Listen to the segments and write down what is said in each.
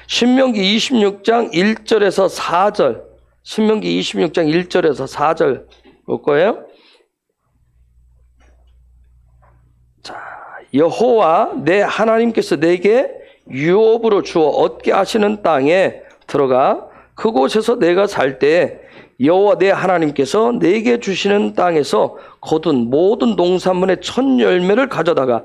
신명기 26장 1절에서 4절. 신명기 26장 1절에서 4절 볼 거예요. 자, 여호와 내 하나님께서 내게 유업으로 주어 얻게 하시는 땅에 들어가 그곳에서 내가 살 때 여호와 내 하나님께서 내게 주시는 땅에서 거둔 모든 농산물의 첫 열매를 가져다가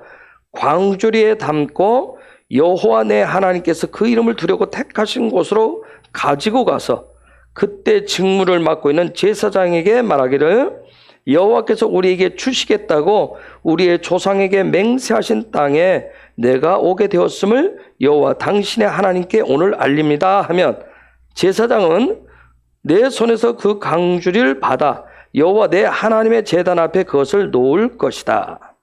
광주리에 담고 여호와 내 하나님께서 그 이름을 두려고 택하신 곳으로 가지고 가서 그때 직무를 맡고 있는 제사장에게 말하기를 여호와께서 우리에게 주시겠다고 우리의 조상에게 맹세하신 땅에 내가 오게 되었음을 여호와 당신의 하나님께 오늘 알립니다 하면 제사장은 내 손에서 그 강주리를 받아 여호와 내 하나님의 제단 앞에 그것을 놓을 것이다.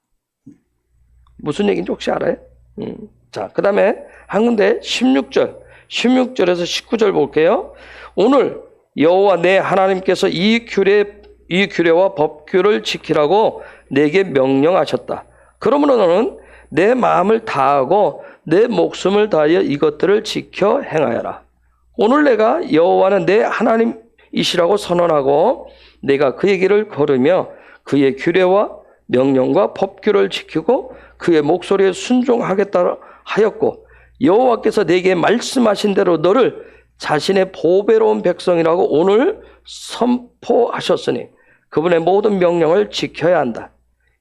무슨 얘기인지 혹시 알아요? 자, 그 다음에 한 군데 16절에서 19절 볼게요. 오늘 여호와 내 하나님께서 이 규례와 법규를 지키라고 내게 명령하셨다. 그러므로 너는 내 마음을 다하고 내 목숨을 다하여 이것들을 지켜 행하여라. 오늘 내가 여호와는 내 하나님이시라고 선언하고 내가 그의 길을 걸으며 그의 규례와 명령과 법규를 지키고 그의 목소리에 순종하겠다 하였고 여호와께서 내게 말씀하신 대로 너를 자신의 보배로운 백성이라고 오늘 선포하셨으니 그분의 모든 명령을 지켜야 한다.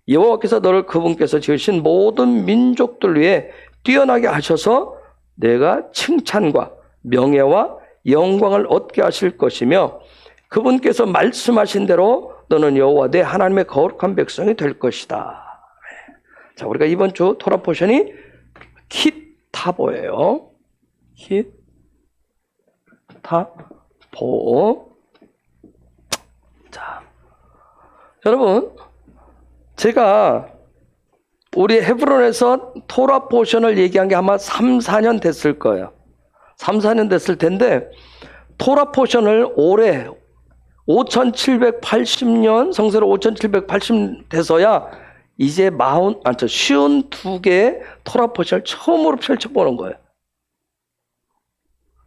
여호와께서 너를 그분께서 지으신 모든 민족들 위에 뛰어나게 하셔서 내가 칭찬과 명예와 영광을 얻게 하실 것이며 그분께서 말씀하신 대로 너는 여호와 내 하나님의 거룩한 백성이 될 것이다. 자, 우리가 이번 주 토라 포션이 키타보예요. 키타보. 자, 여러분, 제가 우리 헤브론에서 토라 포션을 얘기한 게 아마 3, 4년 됐을 거예요. 3, 4년 됐을 텐데 토라 포션을 올해 5780년 성세로 5780 돼서야 이제 52개의 토라 포션을 처음으로 펼쳐보는 거예요.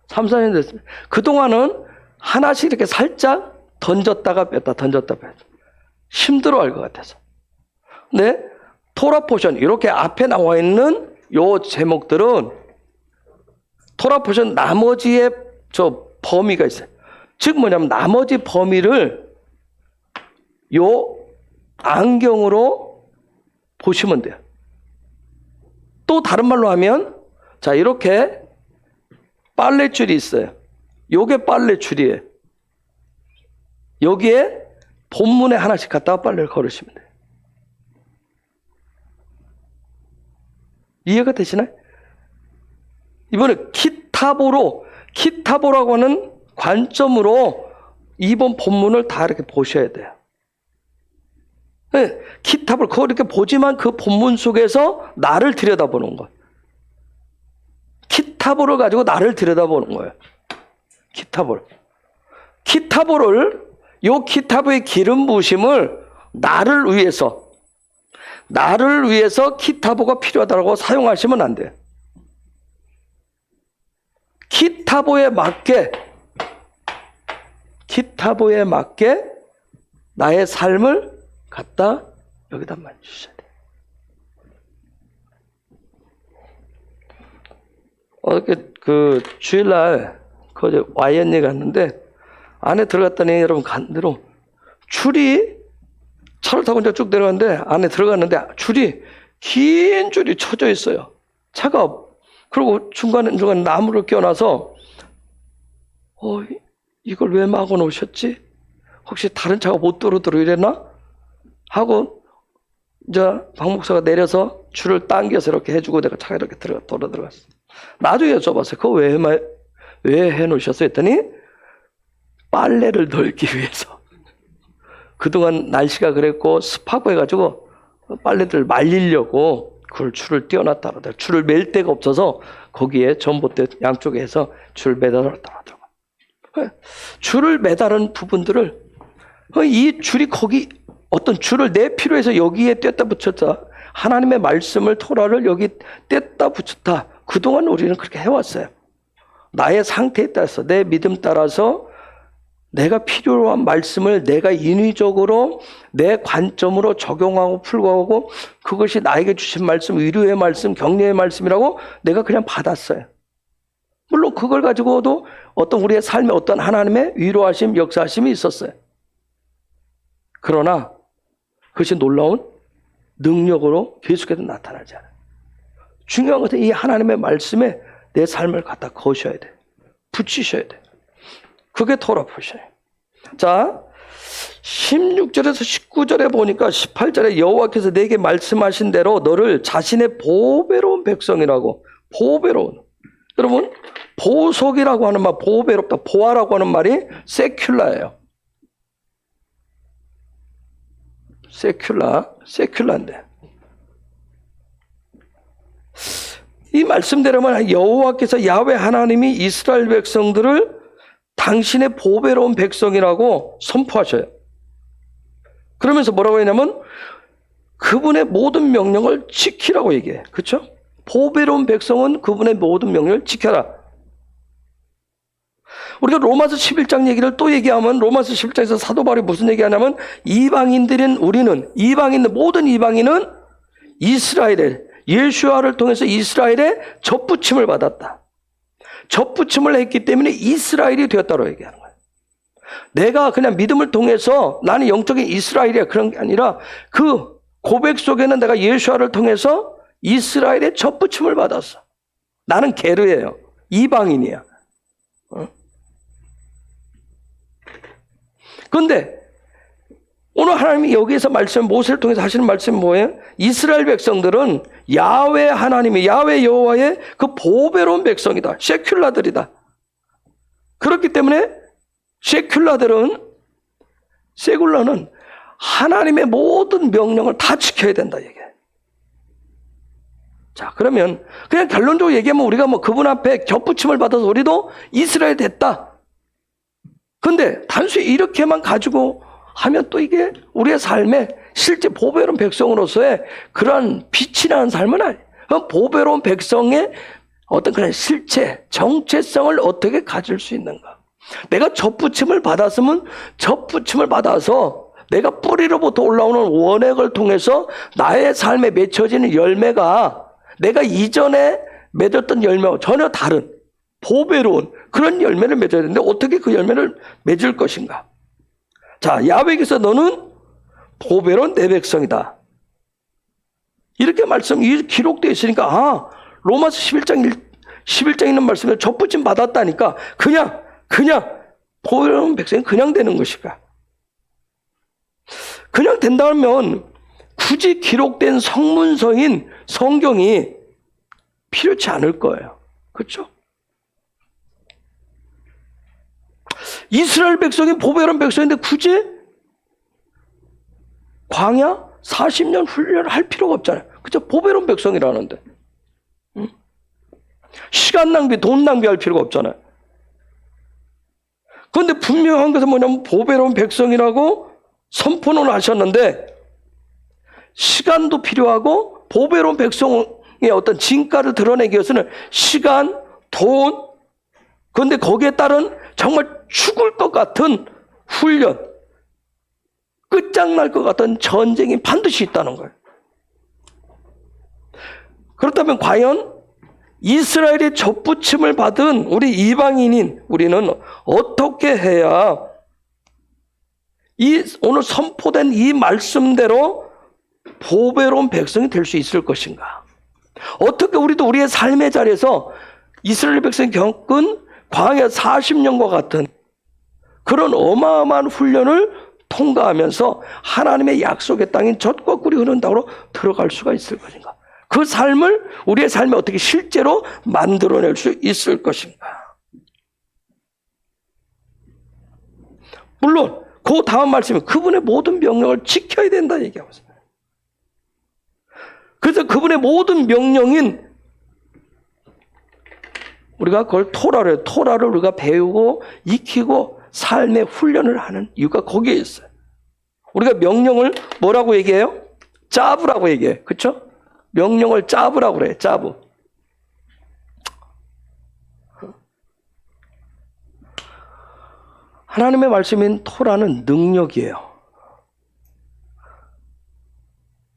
3, 4년 됐습니다. 그동안은 하나씩 이렇게 살짝 던졌다가 뺐다 힘들어할 것 같아서. 근데 토라 포션 이렇게 앞에 나와 있는 요 제목들은 토라 포션 나머지의 저 범위가 있어요. 즉 뭐냐면 나머지 범위를 요 안경으로 보시면 돼요. 또 다른 말로 하면 자 이렇게 빨래줄이 있어요. 요게 빨래줄이에요. 여기에 본문에 하나씩 갖다가 빨래를 걸으시면 돼요. 이해가 되시나요? 이번에 키타보라고 하는 관점으로 이번 본문을 다 이렇게 보셔야 돼요. 네, 키타보, 그걸 이렇게 보지만 그 본문 속에서 나를 들여다보는 거예요. 키타보를 가지고 나를 들여다보는 거예요. 요 키타보의 기름 부으심을 나를 위해서 키타보가 필요하다고 사용하시면 안 돼요. 키타보에 맞게 나의 삶을 갖다 여기다 만지셔야 돼요. 어저께 그 주일날 그 와이언리 갔는데 안에 들어갔더니 여러분 간대로 차를 타고 이제 쭉 내려갔는데 안에 들어갔는데 긴 줄이 쳐져 있어요. 차가. 그리고 중간에 나무를 껴놔서 이걸 왜 막아 놓으셨지? 혹시 다른 차가 못 들어오도록 이랬나? 하고 이제 박 목사가 내려서 줄을 당겨서 이렇게 해주고 내가 차가 이렇게 돌아 들어갔어. 나중에 여쭤봤어요. 그거 왜 해놓으셨어요? 했더니 빨래를 널기 위해서. 그동안 날씨가 그랬고 습하고 해가지고 빨래들 말리려고 그걸 줄을 띄워놨다 그러더라고요. 줄을 맬 데가 없어서 거기에 전봇대 양쪽에 해서 줄을 매달았다 그러더라고요. 줄을 매달은 부분들을 이 줄이 거기 어떤 줄을 내 필요해서 여기에 뗐다 붙였다. 하나님의 말씀을 토라를 여기 뗐다 붙였다. 그동안 우리는 그렇게 해왔어요. 나의 상태에 따라서, 내 믿음 따라서 내가 필요한 말씀을 내가 인위적으로 내 관점으로 적용하고 풀고 그것이 나에게 주신 말씀, 위로의 말씀, 격려의 말씀이라고 내가 그냥 받았어요. 물론 그걸 가지고도 어떤 우리의 삶에 어떤 하나님의 위로하심, 역사하심이 있었어요. 그러나 그것이 놀라운 능력으로 계속해서 나타나지 않아요. 중요한 것은 이 하나님의 말씀에 내 삶을 갖다 거셔야 돼. 붙이셔야 돼. 그게 토라푸셔요. 자, 16절에서 19절에 보니까 18절에 여호와께서 내게 말씀하신 대로 너를 자신의 보배로운 백성이라고. 보배로운. 여러분, 보속이라고 하는 말, 보배롭다, 보아라고 하는 말이 세큘라예요. 세큘라인데. 이 말씀대로만 여호와께서 야훼 하나님이 이스라엘 백성들을 당신의 보배로운 백성이라고 선포하셔요. 그러면서 뭐라고 했냐면 그분의 모든 명령을 지키라고 얘기해. 그렇죠? 보배로운 백성은 그분의 모든 명령을 지켜라. 우리가 로마서 11장 얘기를 또 얘기하면 로마서 11장에서 사도 바울이 무슨 얘기하냐면 이방인들인 우리는 모든 이방인은 이스라엘의 예수아를 통해서 이스라엘의 접붙임을 받았다. 접붙임을 했기 때문에 이스라엘이 되었다고 얘기하는 거예요. 내가 그냥 믿음을 통해서 나는 영적인 이스라엘이야 그런 게 아니라 그 고백 속에는 내가 예수아를 통해서 이스라엘의 접붙임을 받았어. 나는 게르예요. 이방인이야. 그런데 오늘 하나님이 여기에서 모세를 통해서 하시는 말씀이 뭐예요? 이스라엘 백성들은 야훼 하나님이 야훼 여호와의 그 보배로운 백성이다. 세큘라들이다. 그렇기 때문에 세굴라는 하나님의 모든 명령을 다 지켜야 된다 얘기해. 자, 그러면 그냥 결론적으로 얘기하면 우리가 그분 앞에 겹붙임을 받아서 우리도 이스라엘 됐다. 근데 단순히 이렇게만 가지고 하면 또 이게 우리의 삶에 실제 보배로운 백성으로서의 그런 빛이 나는 삶은 아니에요. 보배로운 백성의 어떤 그런 실체, 정체성을 어떻게 가질 수 있는가? 내가 접붙임을 받았으면 접붙임을 받아서 내가 뿌리로부터 올라오는 원액을 통해서 나의 삶에 맺혀지는 열매가 내가 이전에 맺었던 열매와 전혀 다른 보배로운 그런 열매를 맺어야 되는데 어떻게 그 열매를 맺을 것인가? 자, 야훼께서 너는 보배로운 내 백성이다. 이렇게 말씀이 기록되어 있으니까 로마서 11장 있는 말씀에 접붙임 받았다니까 그냥 보배로운 백성이 그냥 되는 것일까? 그냥 된다면 굳이 기록된 성문서인 성경이 필요치 않을 거예요. 그렇죠? 이스라엘 백성이 보배로운 백성인데 굳이 광야 40년 훈련을 할 필요가 없잖아요. 그죠? 보배로운 백성이라는데. 시간 낭비, 돈 낭비할 필요가 없잖아요. 그런데 분명한 것은 뭐냐면 보배로운 백성이라고 선포는 하셨는데 시간도 필요하고 보배로운 백성의 어떤 진가를 드러내기 위해서는 시간, 돈, 그런데 거기에 따른 정말 죽을 것 같은 훈련, 끝장날 것 같은 전쟁이 반드시 있다는 거예요. 그렇다면 과연 이스라엘의 접붙임을 받은 우리 이방인인 우리는 어떻게 해야 오늘 선포된 이 말씀대로 보배로운 백성이 될 수 있을 것인가? 어떻게 우리도 우리의 삶의 자리에서 이스라엘 백성이 겪은 광야 40년과 같은 그런 어마어마한 훈련을 통과하면서 하나님의 약속의 땅인 젖과 꿀이 흐르는 땅으로 들어갈 수가 있을 것인가? 그 삶을 우리의 삶에 어떻게 실제로 만들어낼 수 있을 것인가? 물론 그 다음 말씀에 그분의 모든 명령을 지켜야 된다 얘기하고 있습니다. 그래서 그분의 모든 명령인 우리가 그걸 토라를 우리가 배우고 익히고 삶의 훈련을 하는 이유가 거기에 있어요. 우리가 명령을 뭐라고 얘기해요? 짜부라고 얘기해요. 그렇죠? 명령을 짜부라고 그래요. 짜부. 하나님의 말씀인 토라는 능력이에요.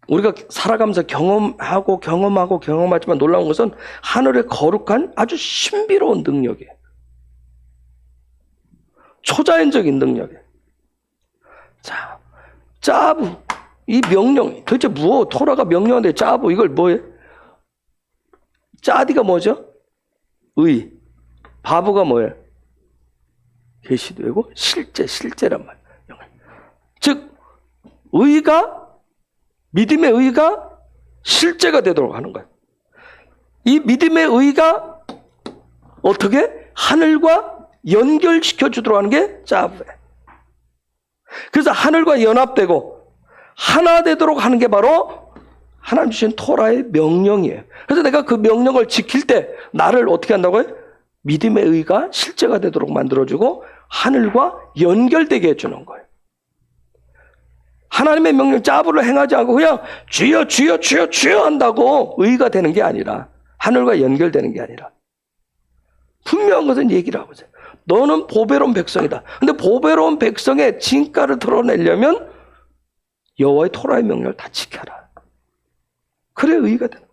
우리가 살아가면서 경험하지만 놀라운 것은 하늘의 거룩한 아주 신비로운 능력이에요. 초자연적인 능력이에요. 자, 짜부. 이 명령, 도대체 토라가 명령하는데 짜부, 이걸 뭐예요? 짜디가 뭐죠? 의. 바부가 뭐예요? 계시되고 실제란 말이에요. 즉, 믿음의 의가 실제가 되도록 하는 거예요. 이 믿음의 의가 어떻게? 하늘과 연결시켜 주도록 하는 게 짜부예요. 그래서 하늘과 연합되고 하나 되도록 하는 게 바로 하나님 주신 토라의 명령이에요. 그래서 내가 그 명령을 지킬 때 나를 어떻게 한다고요? 믿음의 의가 실제가 되도록 만들어주고 하늘과 연결되게 해주는 거예요. 하나님의 명령 짜부를 행하지 않고 그냥 주여 주여 주여 주여 한다고 의가 되는 게 아니라, 하늘과 연결되는 게 아니라 분명한 것은 얘기를 하고 있어요. 너는 보배로운 백성이다. 근데 보배로운 백성의 진가를 드러내려면 여호와의 토라의 명령을 다 지켜라. 그래 의가 되는.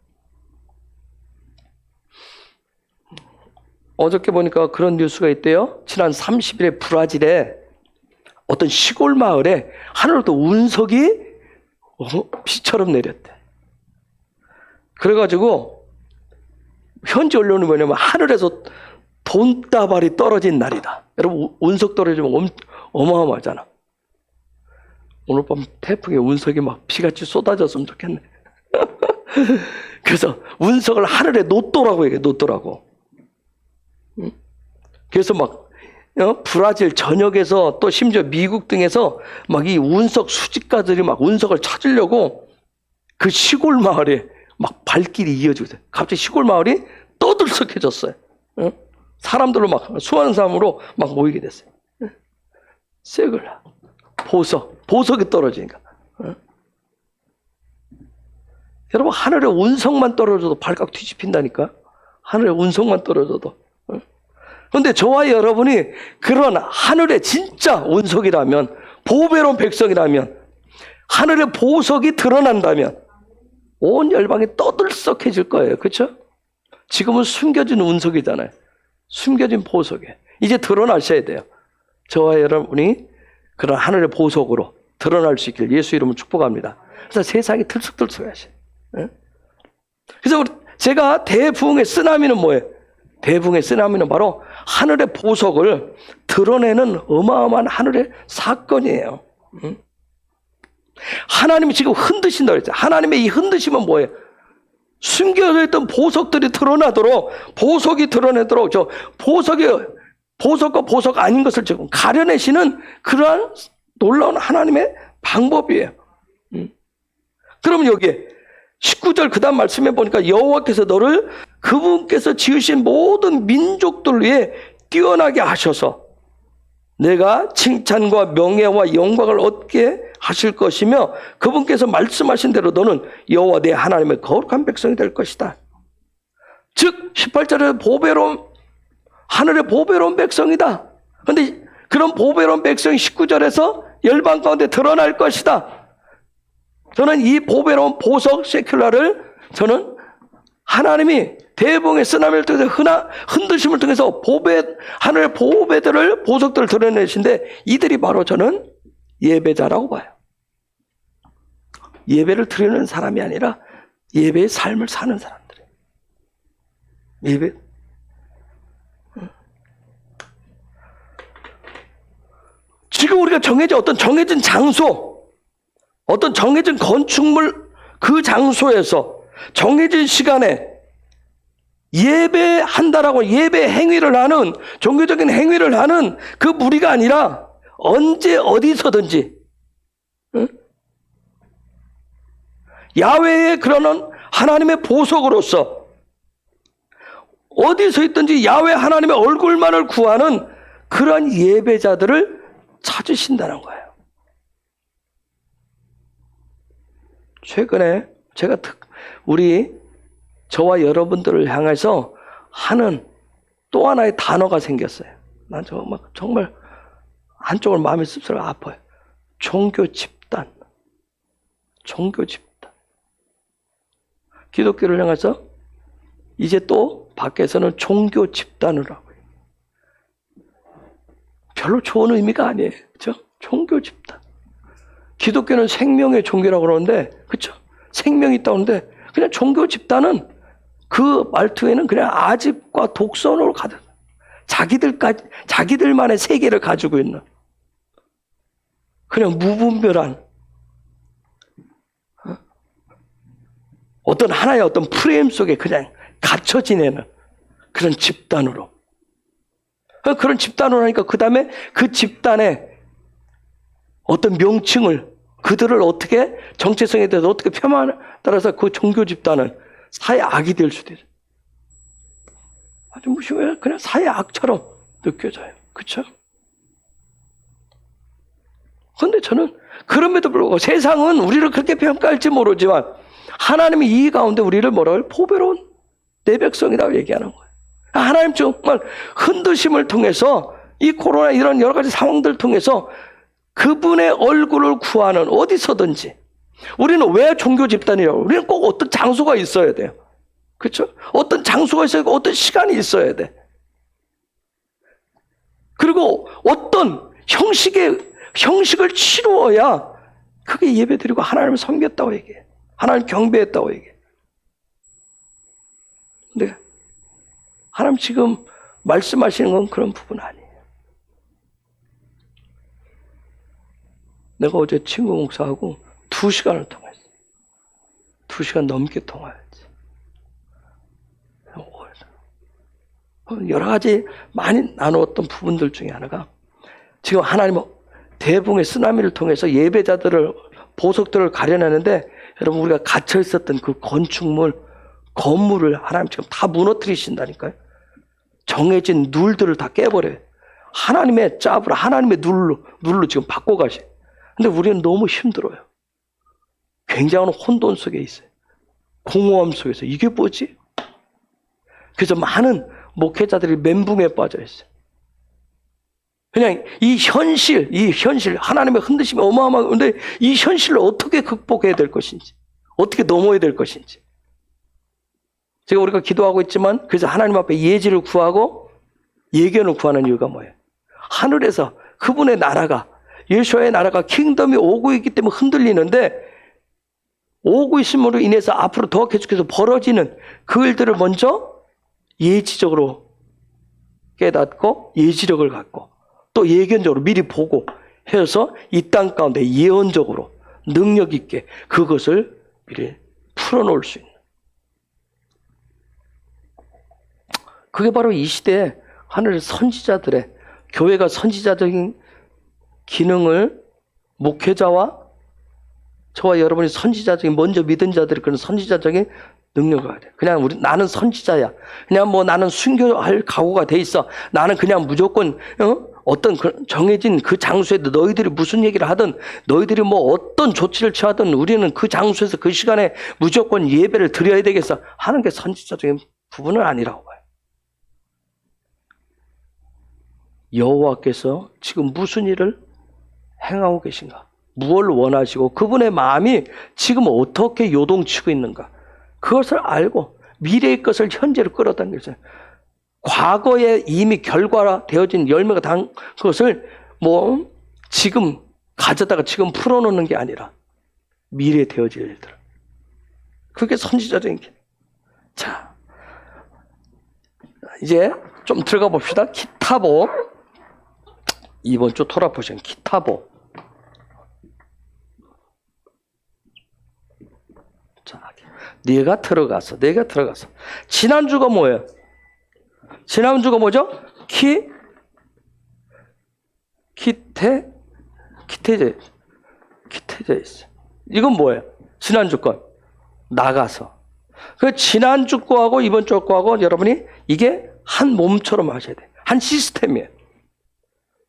어저께 보니까 그런 뉴스가 있대요. 지난 30일에 브라질에 어떤 시골 마을에 하늘로부터 운석이 비처럼 내렸대. 그래가지고 현지 언론이 뭐냐면 하늘에서 돈다발이 떨어진 날이다. 여러분 운석 떨어지면 어마어마하잖아. 오늘 밤 태풍에 운석이 막 피같이 쏟아졌으면 좋겠네. 그래서 운석을 하늘에 놓더라고 얘기해. 놓더라고. 그래서 막 브라질 전역에서 또 심지어 미국 등에서 막 이 운석 수집가들이 막 운석을 찾으려고 그 시골 마을에 막 발길이 이어지고 있어요. 갑자기 시골 마을이 떠들썩해졌어요. 사람들로 막 수많은 사람으로 막 모이게 됐어요. 쇠글 보석이 떨어지니까. 여러분 하늘에 운석만 떨어져도 발칵 뒤집힌다니까. 하늘에 운석만 떨어져도. 그런데 저와 여러분이 그런 하늘의 진짜 운석이라면, 보배로운 백성이라면, 하늘의 보석이 드러난다면 온 열방이 떠들썩해질 거예요. 그렇죠? 지금은 숨겨진 운석이잖아요. 숨겨진 보석에 이제 드러나셔야 돼요. 저와 여러분이 그런 하늘의 보석으로 드러날 수 있길 예수 이름으로 축복합니다. 그래서 세상이 들썩들썩하셔요. 그래서 제가 대부흥의 쓰나미는 뭐예요? 대부흥의 쓰나미는 바로 하늘의 보석을 드러내는 어마어마한 하늘의 사건이에요. 하나님이 지금 흔드신다고 했죠. 하나님의 이 흔드심은 뭐예요? 숨겨져 있던 보석들이 드러나도록, 보석이 드러내도록, 보석과 보석 아닌 것을 지금 가려내시는 그러한 놀라운 하나님의 방법이에요. 그러면 여기에 19절 그 다음 말씀해 보니까 여호와께서 너를 그분께서 지으신 모든 민족들 위에 뛰어나게 하셔서 내가 칭찬과 명예와 영광을 얻게 하실 것이며 그분께서 말씀하신 대로 너는 여호와 내 하나님의 거룩한 백성이 될 것이다. 즉 18절에 하늘의 보배로운 백성이다. 그런데 그런 보배로운 백성이 19절에서 열방 가운데 드러날 것이다. 저는 이 보배로운 보석 세큘라를 저는 하나님이 대봉의 쓰나미를 통해서 흔드심을 통해서 하늘의 보석들을 드러내신데 이들이 바로 저는 예배자라고 봐요. 예배를 드리는 사람이 아니라 예배의 삶을 사는 사람들이에요. 예배. 지금 우리가 어떤 정해진 장소, 어떤 정해진 건축물 그 장소에서 정해진 시간에 예배한다라고 예배 행위를 하는, 종교적인 행위를 하는 그 무리가 아니라 언제 어디서든지 야훼의 그러는 하나님의 보석으로서 어디서 있든지 야훼 하나님의 얼굴만을 구하는 그런 예배자들을 찾으신다는 거예요. 최근에 제가 저와 여러분들을 향해서 하는 또 하나의 단어가 생겼어요. 난 정말 한쪽으로 마음이 씁쓸하고 아파요. 종교 집단. 종교 집단. 기독교를 향해서 이제 또 밖에서는 종교 집단을 하고 별로 좋은 의미가 아니에요. 그렇죠? 종교 집단. 기독교는 생명의 종교라고 그러는데, 그렇죠? 생명이 있다고 하는데 그냥 종교 집단은 그 말투에는 그냥 아집과 독선으로 가득, 자기들만의 세계를 가지고 있는 그냥 무분별한 어떤 하나의 어떤 프레임 속에 그냥 갇혀 지내는 그런 집단으로. 그런 집단으로 하니까 그 다음에 그 집단의 어떤 명칭을, 그들을 어떻게 정체성에 대해서 어떻게 폄하에 따라서 그 종교 집단은 사회 악이 될 수도 있어요. 아주 무시해. 그냥 사회 악처럼 느껴져요. 그렇죠? 그런데 저는 그럼에도 불구하고 세상은 우리를 그렇게 평가할지 모르지만 하나님이 이 가운데 우리를 뭐라고 해요? 보배로운 내 백성이라고 얘기하는 거예요. 하나님 정말 흔드심을 통해서 이 코로나 이런 여러 가지 상황들을 통해서 그분의 얼굴을 구하는 어디서든지. 우리는 왜 종교 집단이라고? 우리는 꼭 어떤 장소가 있어야 돼요. 그렇죠? 어떤 장소가 있어야 되고 어떤 시간이 있어야 돼. 그리고 어떤 형식을 치루어야 그게 예배드리고 하나님을 섬겼다고 얘기해. 하나님 경배했다고 얘기해. 근데 하나님 지금 말씀하시는 건 그런 부분 아니에요. 내가 어제 친구 목사하고 2시간을 통화했어. 2시간 넘게 통화했지. 여러 가지 많이 나누었던 부분들 중에 하나가 지금 하나님은 대붕의 쓰나미를 통해서 예배자들을, 보석들을 가려내는데 여러분 우리가 갇혀 있었던 그 건축물, 건물을 하나님 지금 다 무너뜨리신다니까요. 정해진 룰들을 다 깨버려요. 하나님의 짭으로, 하나님의 룰로 지금 바꿔가셔요. 근데 우리는 너무 힘들어요. 굉장한 혼돈 속에 있어요. 공허함 속에서 이게 뭐지? 그래서 많은 목회자들이 멘붕에 빠져 있어요. 그냥 이 현실, 하나님의 흔드심이 어마어마한데 이 현실을 어떻게 극복해야 될 것인지, 어떻게 넘어야 될 것인지. 지금 우리가 기도하고 있지만 그래서 하나님 앞에 예지를 구하고 예견을 구하는 이유가 뭐예요? 하늘에서 그분의 나라가, 예수의 나라가, 킹덤이 오고 있기 때문에 흔들리는데 오고 있음으로 인해서 앞으로 더 계속해서 벌어지는 그 일들을 먼저 예지적으로 깨닫고 예지력을 갖고 또 예견적으로 미리 보고 해서 이 땅 가운데 예언적으로 능력 있게 그것을 미리 풀어놓을 수 있는, 그게 바로 이 시대에 하늘의 선지자들의, 교회가 선지자적인 기능을, 목회자와 저와 여러분이 선지자적인, 먼저 믿은 자들이 그런 선지자적인 능력을 가야 돼. 그냥 나는 선지자야. 그냥 뭐 나는 순교할 각오가 돼 있어. 나는 그냥 무조건 어떤 정해진 그 장소에 너희들이 무슨 얘기를 하든, 너희들이 뭐 어떤 조치를 취하든 우리는 그 장소에서 그 시간에 무조건 예배를 드려야 되겠어 하는 게 선지자적인 부분은 아니라고 봐요. 여호와께서 지금 무슨 일을 행하고 계신가? 무엇을 원하시고 그분의 마음이 지금 어떻게 요동치고 있는가? 그것을 알고 미래의 것을 현재로 끌어당길 수 있어요. 과거에 이미 결과되어진 열매가 단 것을 뭐 지금 가져다가 지금 풀어놓는 게 아니라 미래에 되어질 일들. 그게 선지자적인 길. 자, 이제 좀 들어가 봅시다. 기타보. 이번 주 토라 보시면 기타보. 자, 내가 들어가서. 지난주가 뭐예요? 지난주가 뭐죠? 기태제 있어. 이건 뭐예요? 지난주 건. 나가서. 그 지난주 거하고 이번 주 거하고 여러분이 이게 한 몸처럼 하셔야 돼. 한 시스템이에요.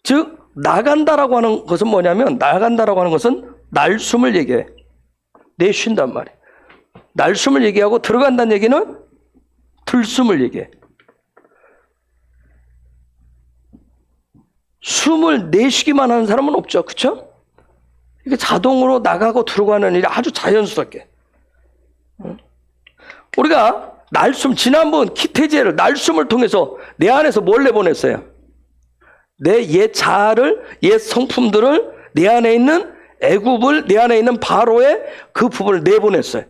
즉, 나간다라고 하는 것은 뭐냐면, 나간다라고 하는 것은 날숨을 얘기해. 내쉰단 말이에요. 날숨을 얘기하고 들어간다는 얘기는 들숨을 얘기해. 숨을 내쉬기만 하는 사람은 없죠. 그렇죠? 이게 자동으로 나가고 들어가는 일이 아주 자연스럽게. 우리가 날숨, 지난번 키테제를 날숨을 통해서 내 안에서 뭘 내보냈어요? 내 옛 자아를, 옛 성품들을, 내 안에 있는 애굽을, 내 안에 있는 바로의 그 부분을 내보냈어요.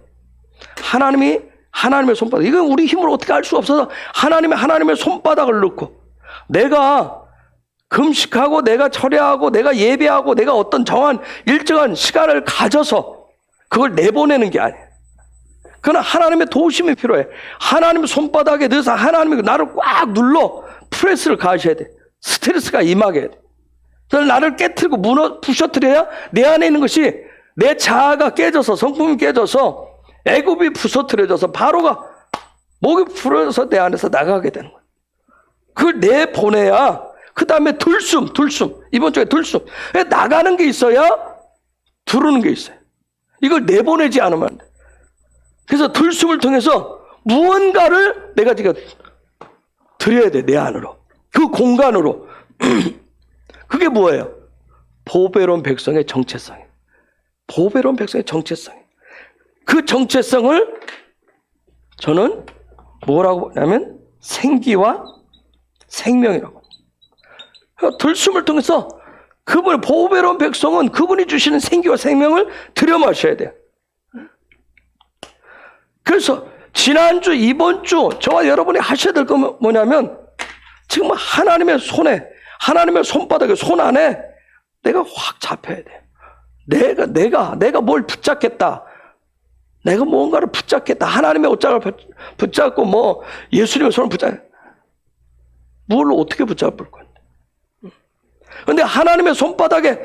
하나님의 손바닥. 이건 우리 힘으로 어떻게 할 수가 없어서 하나님의 손바닥을 넣고 내가 금식하고 내가 철야하고 내가 예배하고 내가 어떤 정한 일정한 시간을 가져서 그걸 내보내는 게 아니에요. 그러나 하나님의 도우심이 필요해. 하나님의 손바닥에 넣어서 하나님이 나를 꽉 눌러 프레스를 가하셔야 돼. 스트레스가 임하게 해야 돼. 그래서 나를 깨트리고 부셔뜨려야 내 안에 있는 것이 내 자아가 깨져서 성품이 깨져서 애굽이 부서뜨려져서 바로가 목이 풀어서 내 안에서 나가게 되는 거야. 그걸 내보내야 그 다음에 들숨 이번 주에 들숨 나가는 게 있어야 들어오는 게 있어요. 이걸 내보내지 않으면 안 돼. 그래서 들숨을 통해서 무언가를 내가 지금 드려야 돼. 내 안으로 그 공간으로. 그게 뭐예요? 보배로운 백성의 정체성이에요. 보배로운 백성의 정체성. 그 정체성을 저는 뭐라고 하냐면 생기와 생명이라고. 들숨을 통해서 그분의 보배로운 백성은 그분이 주시는 생기와 생명을 들여 마셔야 돼요. 그래서 지난주, 이번주 저와 여러분이 하셔야 될 건 뭐냐면 지금 하나님의 손에, 하나님의 손바닥에, 손 안에 내가 확 잡혀야 돼. 내가 뭘 붙잡겠다. 내가 뭔가를 붙잡겠다. 하나님의 옷장을 붙잡고 뭐 예수님의 손을 붙잡. 뭘 어떻게 붙잡을 건데? 근데 하나님의 손바닥에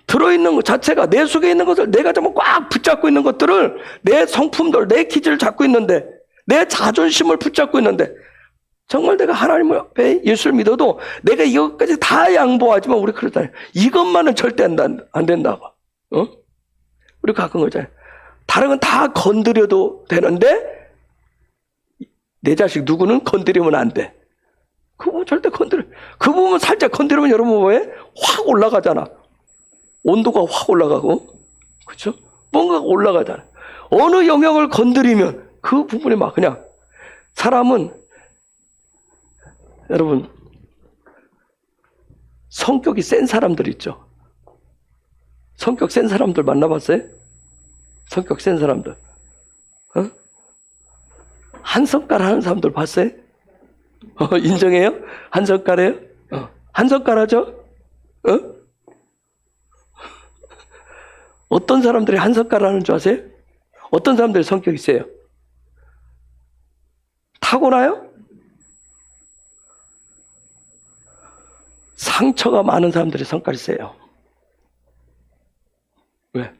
들어있는 것 자체가 내 속에 있는 것을 내가 정말 꽉 붙잡고 있는 것들을 내 성품들, 내 기질을 잡고 있는데 내 자존심을 붙잡고 있는데 정말 내가 하나님 앞에 예수를 믿어도 내가 이것까지 다 양보하지만 우리 그러잖아요. 이것만은 절대 안 된다고. 우리 가끔 그러잖아요. 다른 건 다 건드려도 되는데 내 자식 누구는 건드리면 안 돼. 그 부분 절대 그 부분 살짝 건드리면 여러분 뭐해? 확 올라가잖아. 온도가 확 올라가고, 그렇죠? 뭔가가 올라가잖아. 어느 영역을 건드리면 그 부분이 막 그냥 사람은 여러분 성격이 센 사람들 있죠. 성격 센 사람들 만나봤어요? 성격 센 사람들. 한 손가락 하는 사람들 봤어요? 인정해요? 한 손가락이에요? 한 손가락 하죠? 어떤 사람들이 한 손가락 하는 줄 아세요? 어떤 사람들이 성격이 세요? 타고나요? 상처가 많은 사람들이 성깔이 세요. 왜?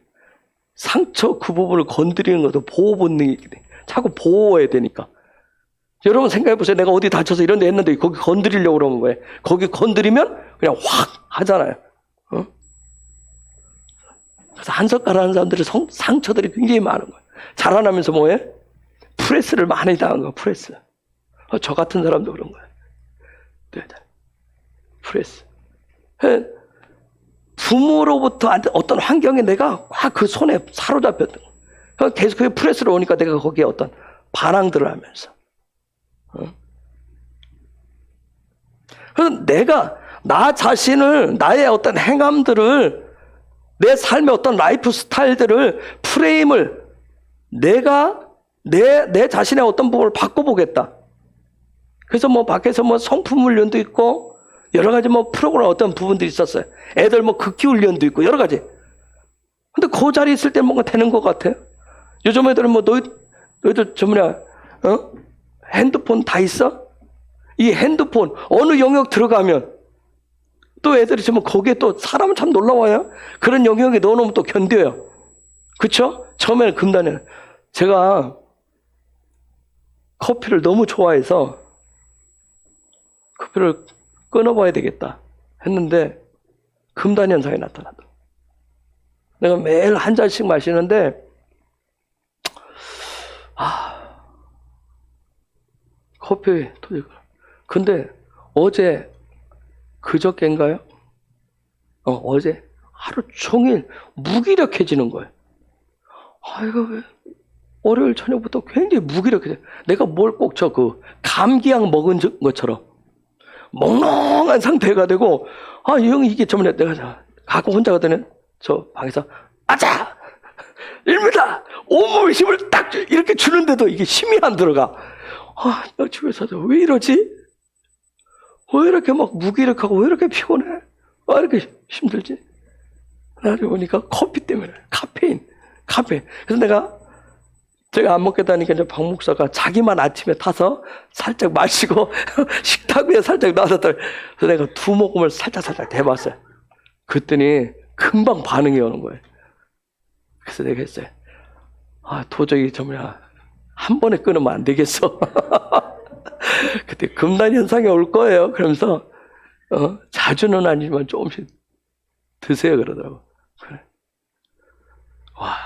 상처 그 부분을 건드리는 것도 보호 본능이 돼. 자꾸 보호해야 되니까. 여러분 생각해 보세요. 내가 어디 다쳐서 이런 데 했는데 거기 건드리려고 그러면 왜? 거기 건드리면 그냥 확 하잖아요. 그래서 한 손가락 하는 사람들의 상처들이 굉장히 많은 거예요. 자라나면서 뭐해? 프레스를 많이 당한 거예요. 프레스. 저 같은 사람도 그런 거예요. 네. 프레스. 부모로부터 어떤 환경에 내가 확 그 손에 사로잡혔던 거예요. 계속 그 프레스로 오니까 내가 거기에 어떤 반항들을 하면서. 그래서 내가 나 자신을, 나의 어떤 행함들을, 내 삶의 어떤 라이프 스타일들을, 프레임을 내가 내 자신의 어떤 부분을 바꿔보겠다. 그래서 뭐 밖에서 뭐 성품 훈련도 있고 여러 가지 뭐 프로그램 어떤 부분들이 있었어요. 애들 뭐 극기 훈련도 있고 여러 가지. 근데 그 자리에 있을 때 뭔가 되는 것 같아요. 요즘 애들은 뭐 너희들 핸드폰 다 있어? 이 핸드폰 어느 영역 들어가면 또 애들이 지금 거기에 또 사람은 참 놀라워요. 그런 영역에 넣어놓으면 또 견뎌요. 그쵸? 처음에는 금단에 제가 커피를 너무 좋아해서 커피를 끊어봐야 되겠다 했는데 금단 현상이 나타나더라고요. 내가 매일 한 잔씩 마시는데 커피 토직. 근데 어제 그저께인가요? 어제 하루 종일 무기력해지는 거예요. 이거 왜 월요일 저녁부터 굉장히 무기력해져. 내가 뭘 꼭 감기약 먹은 것처럼 멍멍한 상태가 되고, 이 형이 이게 전에 내가 가끔 혼자 가더니 저 방에서 아자! 1m! 온몸에 힘을 딱 이렇게 주는데도 이게 힘이 안 들어가. 나 집에서도 왜 이러지? 왜 이렇게 막 무기력하고 왜 이렇게 피곤해? 왜 이렇게 힘들지? 나중에 보니까 커피 때문에. 카페인. 그래서 제가 안 먹겠다니까 이제 박 목사가 자기만 아침에 타서 살짝 마시고 식탁 위에 살짝 놔뒀더니, 그래서 내가 2모금을 살짝 대봤어요. 그랬더니 금방 반응이 오는 거예요. 그래서 내가 했어요. 도저히 한 번에 끊으면 안 되겠어. 그때 금단 현상이 올 거예요. 그러면서 자주는 아니지만 조금씩 드세요 그러더라고. 그래. 와.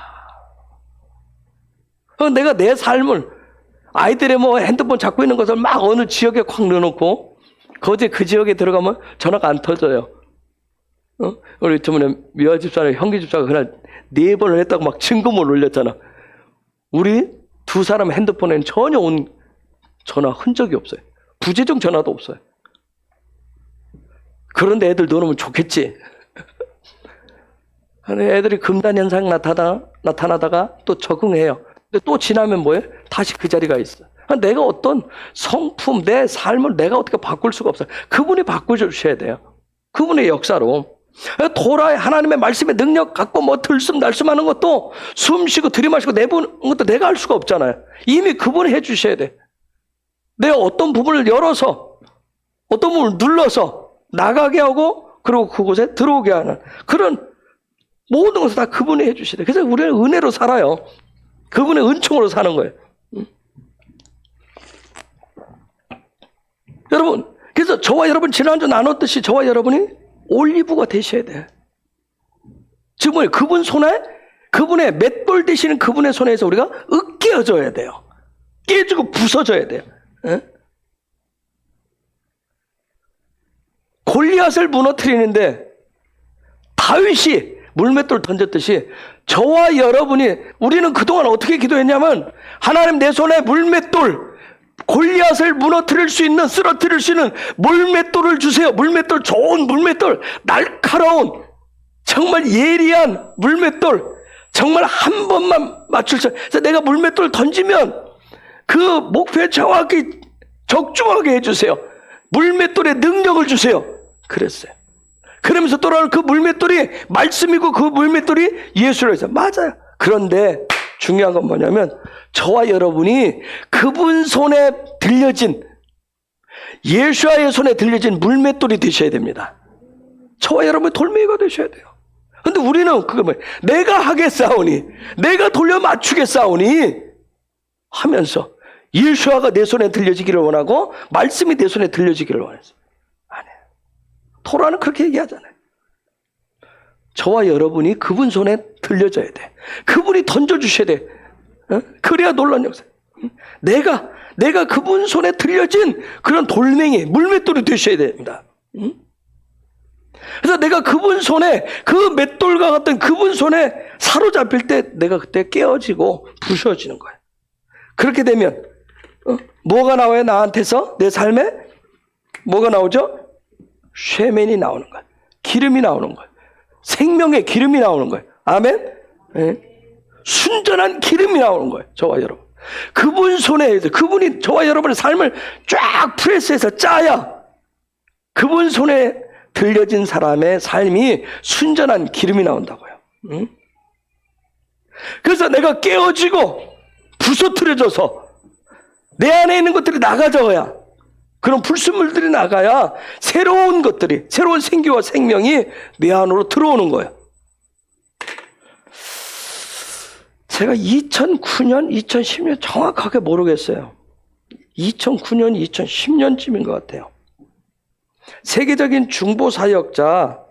내가 내 삶을 아이들의 핸드폰 잡고 있는 것을 막 어느 지역에 콱 넣어놓고 거제 그 지역에 들어가면 전화가 안 터져요. 우리 저번에 미화 집사랑 형기 집사가 그날 4번을 했다고 막 증거물 올렸잖아. 우리 2 사람 핸드폰에는 전혀 온 전화 흔적이 없어요. 부재중 전화도 없어요. 그런데 애들 넣어놓으면 좋겠지. 애들이 금단 현상 나타나다가 또 적응해요. 근데 또 지나면 뭐예요? 다시 그 자리가 있어. 내가 어떤 성품, 내 삶을 내가 어떻게 바꿀 수가 없어요. 그분이 바꿔주셔야 돼요. 그분의 역사로. 토라의 하나님의 말씀의 능력 갖고 들숨날숨하는 것도 숨 쉬고 들이마시고 내보는 것도 내가 할 수가 없잖아요. 이미 그분이 해주셔야 돼. 내가 어떤 부분을 열어서 어떤 부분을 눌러서 나가게 하고 그리고 그곳에 들어오게 하는 그런 모든 것을 다 그분이 해주셔야 돼. 그래서 우리는 은혜로 살아요. 그분의 은총으로 사는 거예요. 여러분, 그래서 저와 여러분 지난주 나눴듯이 저와 여러분이 올리브가 되셔야 돼. 지금 그분 손에, 그분의 맷돌 되시는 그분의 손에서 우리가 으깨어져야 돼요. 깨지고 부서져야 돼요. 골리앗을 무너뜨리는데 다윗이 물맷돌 던졌듯이 저와 여러분이 우리는 그동안 어떻게 기도했냐면 하나님 내 손에 물맷돌 골리앗을 무너뜨릴 수 있는 쓰러뜨릴 수 있는 물맷돌을 주세요. 물맷돌 좋은 물맷돌 날카로운 정말 예리한 물맷돌 정말 한 번만 맞출 수 그래서 내가 물맷돌 던지면 그 목표에 정확히 적중하게 해주세요. 물맷돌의 능력을 주세요. 그랬어요. 그러면서 돌아오는 그 물맷돌이 말씀이고 그 물맷돌이 예수로 해서 맞아요. 그런데 중요한 건 뭐냐면 저와 여러분이 그분 손에 들려진 예수와의 손에 들려진 물맷돌이 되셔야 됩니다. 저와 여러분이 돌멩이가 되셔야 돼요. 근데 우리는 그거 뭐예요? 내가 하겠사오니 내가 돌려 맞추겠사오니 하면서 예수와가 내 손에 들려지기를 원하고 말씀이 내 손에 들려지기를 원했어요. 토라는 그렇게 얘기하잖아요. 저와 여러분이 그분 손에 들려져야 돼. 그분이 던져주셔야 돼. 그래야 놀라운 역사. 내가 그분 손에 들려진 그런 돌멩이, 물맷돌이 되셔야 됩니다. 그래서 내가 그분 손에, 그 맷돌과 같은 그분 손에 사로잡힐 때 내가 그때 깨어지고 부셔지는 거예요. 그렇게 되면, 뭐가 나와요? 나한테서? 내 삶에? 뭐가 나오죠? 쉐멘이 나오는 거예요. 기름이 나오는 거예요. 생명의 기름이 나오는 거예요. 아멘? 네. 순전한 기름이 나오는 거예요. 저와 여러분. 그분 손에, 그분이 저와 여러분의 삶을 쫙 프레스해서 짜야 그분 손에 들려진 사람의 삶이 순전한 기름이 나온다고요. 응? 그래서 내가 깨어지고 부서뜨려져서 내 안에 있는 것들이 나가져야 그런 불순물들이 나가야 새로운 것들이, 새로운 생기와 생명이 내 안으로 들어오는 거예요. 제가 2009년, 2010년 정확하게 모르겠어요. 2009년, 2010년쯤인 것 같아요. 세계적인 중보사역자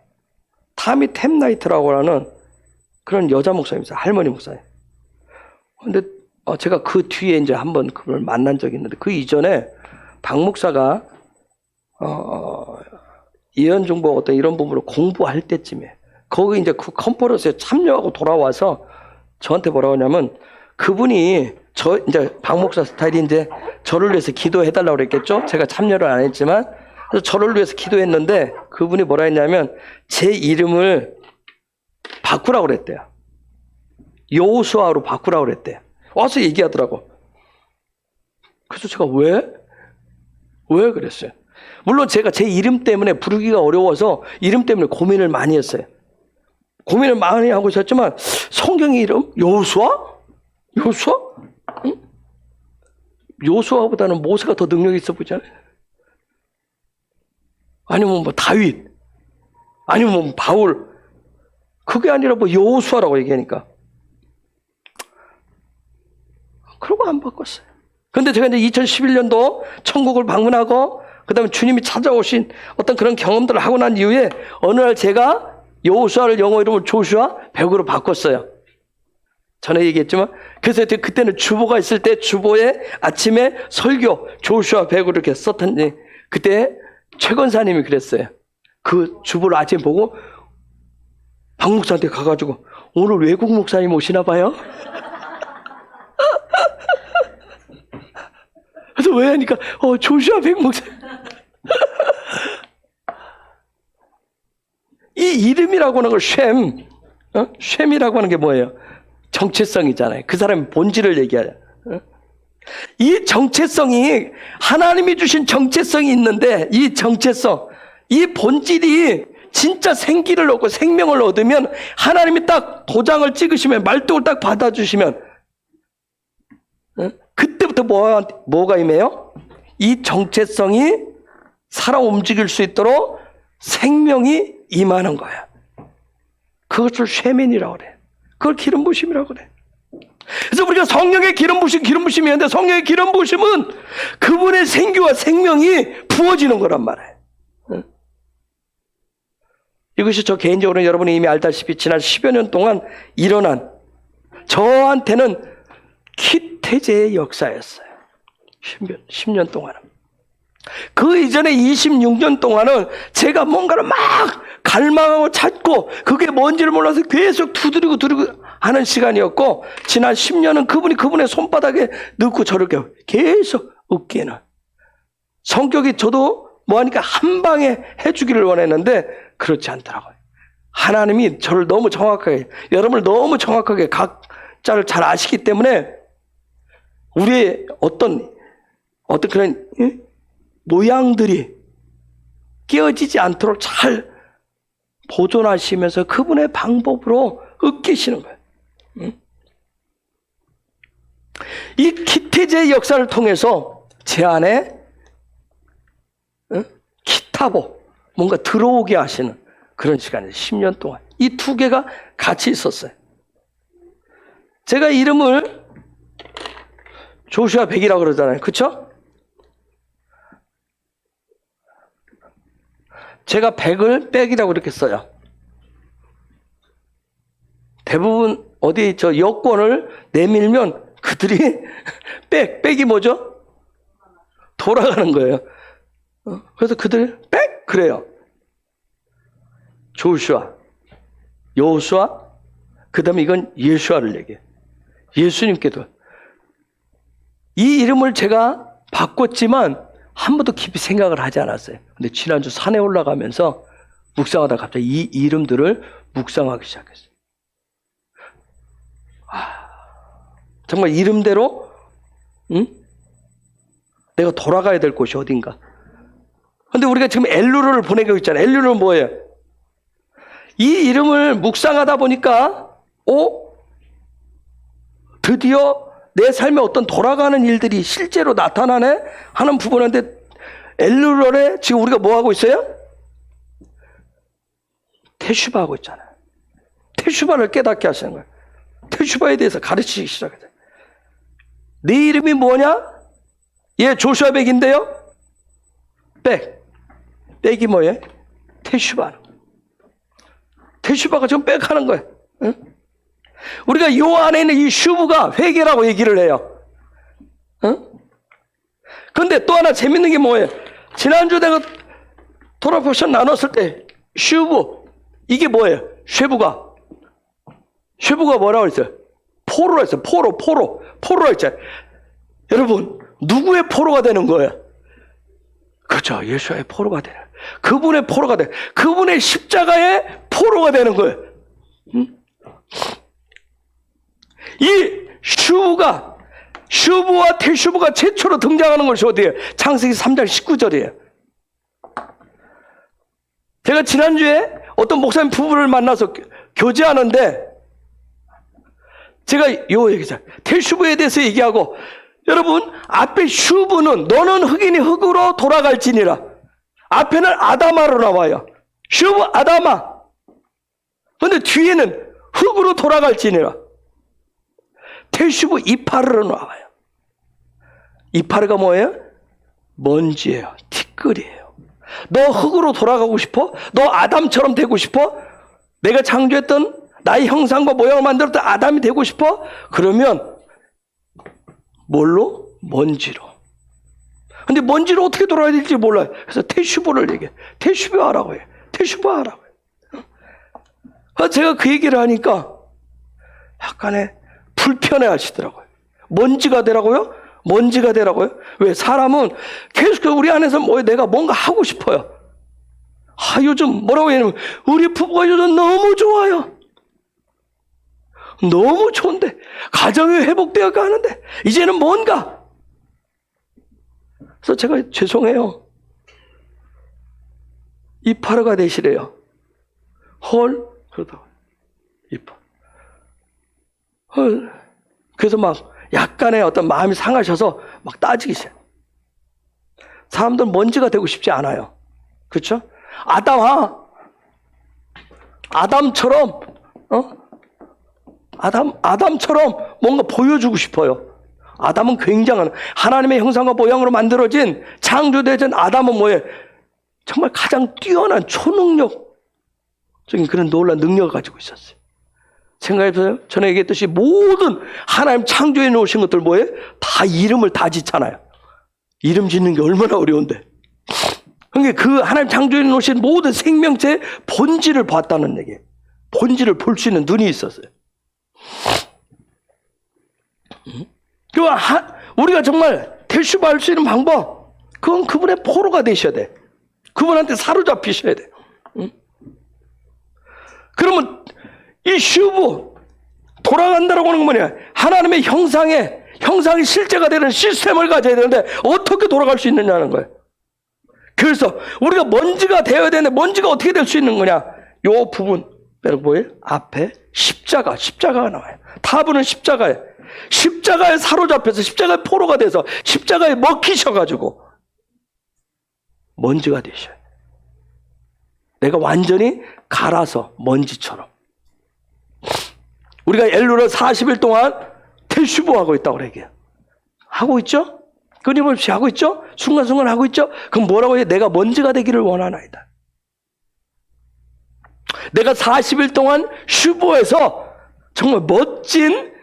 타미 템나이트라고 하는 그런 여자 목사님이세요. 할머니 목사님. 근데 제가 그 뒤에 이제 한번 그걸 만난 적이 있는데 그 이전에 박 목사가 예언중보 어떤 이런 부분을 공부할 때쯤에 거기 이제 그 컨퍼런스에 참여하고 돌아와서 저한테 뭐라고 하냐면 그분이 저 이제 박 목사 스타일이 이제 저를 위해서 기도해달라고 그랬겠죠? 제가 참여를 안 했지만 그래서 저를 위해서 기도했는데 그분이 뭐라 했냐면 제 이름을 바꾸라고 그랬대요. 여호수아로 바꾸라고 그랬대요. 와서 얘기하더라고. 그래서 제가 왜 그랬어요? 물론 제가 제 이름 때문에 부르기가 어려워서 이름 때문에 고민을 많이 했어요. 고민을 많이 하고 있었지만 성경의 이름? 여호수아? 응? 여호수아보다는 모세가 더 능력이 있어 보이잖아요. 아니면 뭐 다윗, 아니면 뭐 바울. 그게 아니라 뭐 여호수아라고 얘기하니까. 그러고 안 바꿨어요. 근데 제가 이제 2011년도 천국을 방문하고 그다음에 주님이 찾아오신 어떤 그런 경험들을 하고 난 이후에 어느 날 제가 여호수아를 영어 이름을 조슈아 백으로 바꿨어요. 전에 얘기했지만 그래서 그때는 주보가 있을 때 주보에 아침에 설교 조슈아 백으로 이렇게 썼더니 그때 최 권사님이 그랬어요. 그 주보를 아침에 보고 박 목사한테 가가지고 오늘 외국 목사님 오시나 봐요? 그래서 왜 하니까 조슈아 백 목사 이 이름이라고 하는 걸 쉔이라고 하는 게 뭐예요? 정체성이잖아요. 그 사람의 본질을 얘기하자. 이 정체성이 하나님이 주신 정체성이 있는데 이 정체성, 이 본질이 진짜 생기를 얻고 생명을 얻으면 하나님이 딱 도장을 찍으시면 말뚝을 딱 받아주시면 그때부터 뭐가 임해요? 이 정체성이 살아 움직일 수 있도록 생명이 임하는 거야. 그것을 쉐맨이라고 그래. 그걸 기름 부심이라고 그래. 그래서 우리가 성령의 기름 부심이었는데 성령의 기름 부심은 그분의 생기와 생명이 부어지는 거란 말이에요. 이것이 저 개인적으로 여러분이 이미 알다시피 지난 10여 년 동안 일어난 저한테는 기태제의 역사였어요. 10년 동안은. 그 이전에 26년 동안은 제가 뭔가를 막 갈망하고 찾고 그게 뭔지를 몰라서 계속 두드리고 하는 시간이었고 지난 10년은 그분의 손바닥에 넣고 저렇게 계속 웃기는 성격이 저도 뭐하니까 한 방에 해주기를 원했는데 그렇지 않더라고요. 하나님이 저를 너무 정확하게 여러분을 너무 정확하게 각자를 잘 아시기 때문에 우리의 어떤 그런 모양들이 깨어지지 않도록 잘 보존하시면서 그분의 방법으로 으깨시는 거예요. 이 기태제의 역사를 통해서 제 안에 기타보 뭔가 들어오게 하시는 그런 시간이에요. 10년 동안 이 두 개가 같이 있었어요. 제가 이름을 조슈아 백이라고 그러잖아요. 그렇죠? 제가 백을 백이라고 이렇게 써요. 대부분 어디 저 여권을 내밀면 그들이 백이 뭐죠? 돌아가는 거예요. 그래서 그들이 백 그래요. 조슈아, 여호수아, 그 다음에 이건 예수아를 얘기해. 예수님께도 이 이름을 제가 바꿨지만 한 번도 깊이 생각을 하지 않았어요. 근데 지난주 산에 올라가면서 묵상하다 갑자기 이 이름들을 묵상하기 시작했어요. 정말 이름대로 내가 돌아가야 될 곳이 어딘가. 근데 우리가 지금 엘루를 보내고 있잖아요. 엘루는 뭐예요? 이 이름을 묵상하다 보니까 드디어 내 삶에 어떤 돌아가는 일들이 실제로 나타나네 하는 부분인데 엘루럴에 지금 우리가 뭐 하고 있어요? 테슈바 하고 있잖아요. 테슈바를 깨닫게 하시는 거예요. 테슈바에 대해서 가르치기 시작했어요. 네 이름이 뭐냐? 예, 조슈아 백인데요. 백이 뭐예요? 테슈바. 테슈바가 지금 백하는 거예요. 응? 우리가 요 안에 있는 이 슈브가 회개라고 얘기를 해요. 그런데 또 하나 재밌는 게 뭐예요? 지난주 내가 토라 포션 나눴을 때 슈브 이게 뭐예요? 쉐부가 뭐라고 했어요? 포로라 했어요. 포로라 했잖아요. 여러분 누구의 포로가 되는 거예요? 그렇죠. 예수의 포로가 되는, 그분의 포로가 되는, 그분의 십자가의 포로가 되는 거예요. 이 슈브와 테슈브가 최초로 등장하는 것이 어디예요? 창세기 3장 19절이에요. 제가 지난주에 어떤 목사님 부부를 만나서 교제하는데 제가 요 얘기죠. 테슈브에 대해서 얘기하고, 여러분 앞에 슈브는 너는 흑인이 흑으로 돌아갈지니라. 앞에는 아다마로 나와요. 슈브 아다마. 근데 뒤에는 흑으로 돌아갈지니라. 테슈브 이파르로 나와요. 이파르가 뭐예요? 먼지예요. 티끌이에요. 너 흑으로 돌아가고 싶어? 너 아담처럼 되고 싶어? 내가 창조했던 나의 형상과 모양을 만들었던 아담이 되고 싶어? 그러면 뭘로? 먼지로. 근데 먼지로 어떻게 돌아야 될지 몰라요. 그래서 테슈브를 얘기해. 테슈브 하라고 해요. 테슈브 하라고 해요. 제가 그 얘기를 하니까 약간의 불편해 하시더라고요. 먼지가 되라고요? 먼지가 되라고요? 왜? 사람은 계속 우리 안에서 내가 뭔가 하고 싶어요. 요즘 뭐라고 해야 되냐면, 우리 부부가 요즘 너무 좋아요. 너무 좋은데, 가정이 회복되어 가는데, 이제는 뭔가. 그래서 제가 죄송해요. 이파르가 되시래요. 헐? 그러다가, 이파르. 헐. 그래서 막 약간의 어떤 마음이 상하셔서 막 따지기 시작해요. 사람들은 먼지가 되고 싶지 않아요. 그렇죠? 아담처럼 아담처럼 뭔가 보여주고 싶어요. 아담은 굉장한 하나님의 형상과 모양으로 만들어진 창조되진 아담은 뭐예요? 정말 가장 뛰어난 초능력적인 그런 놀라운 능력을 가지고 있었어요. 생각해보세요. 전에 얘기했듯이 모든 하나님 창조해 놓으신 것들 뭐예요? 다 이름을 다 짓잖아요. 이름 짓는 게 얼마나 어려운데. 그러니까 그 하나님 창조해 놓으신 모든 생명체의 본질을 봤다는 얘기예요. 본질을 볼 수 있는 눈이 있었어요. 우리가 정말 테슈브할 수 있는 방법, 그건 그분의 포로가 되셔야 돼. 그분한테 사로잡히셔야 돼. 그러면 이 슈브 돌아간다라고 하는 건 뭐냐? 하나님의 형상이 실제가 되는 시스템을 가져야 되는데 어떻게 돌아갈 수 있느냐는 거예요. 그래서 우리가 먼지가 되어야 되는데 먼지가 어떻게 될 수 있는 거냐? 요 부분 뭐예요? 앞에 십자가가 나와요. 타부는 십자가에 사로잡혀서 십자가의 포로가 돼서 십자가에 먹히셔가지고 먼지가 되셔요. 내가 완전히 갈아서 먼지처럼. 우리가 엘루를 40일 동안 테슈브하고 있다고 얘기해요. 하고 있죠? 끊임없이 하고 있죠? 순간순간 하고 있죠? 그럼 뭐라고 해요? 내가 먼지가 되기를 원하나이다. 내가 40일 동안 슈브에서 정말 멋진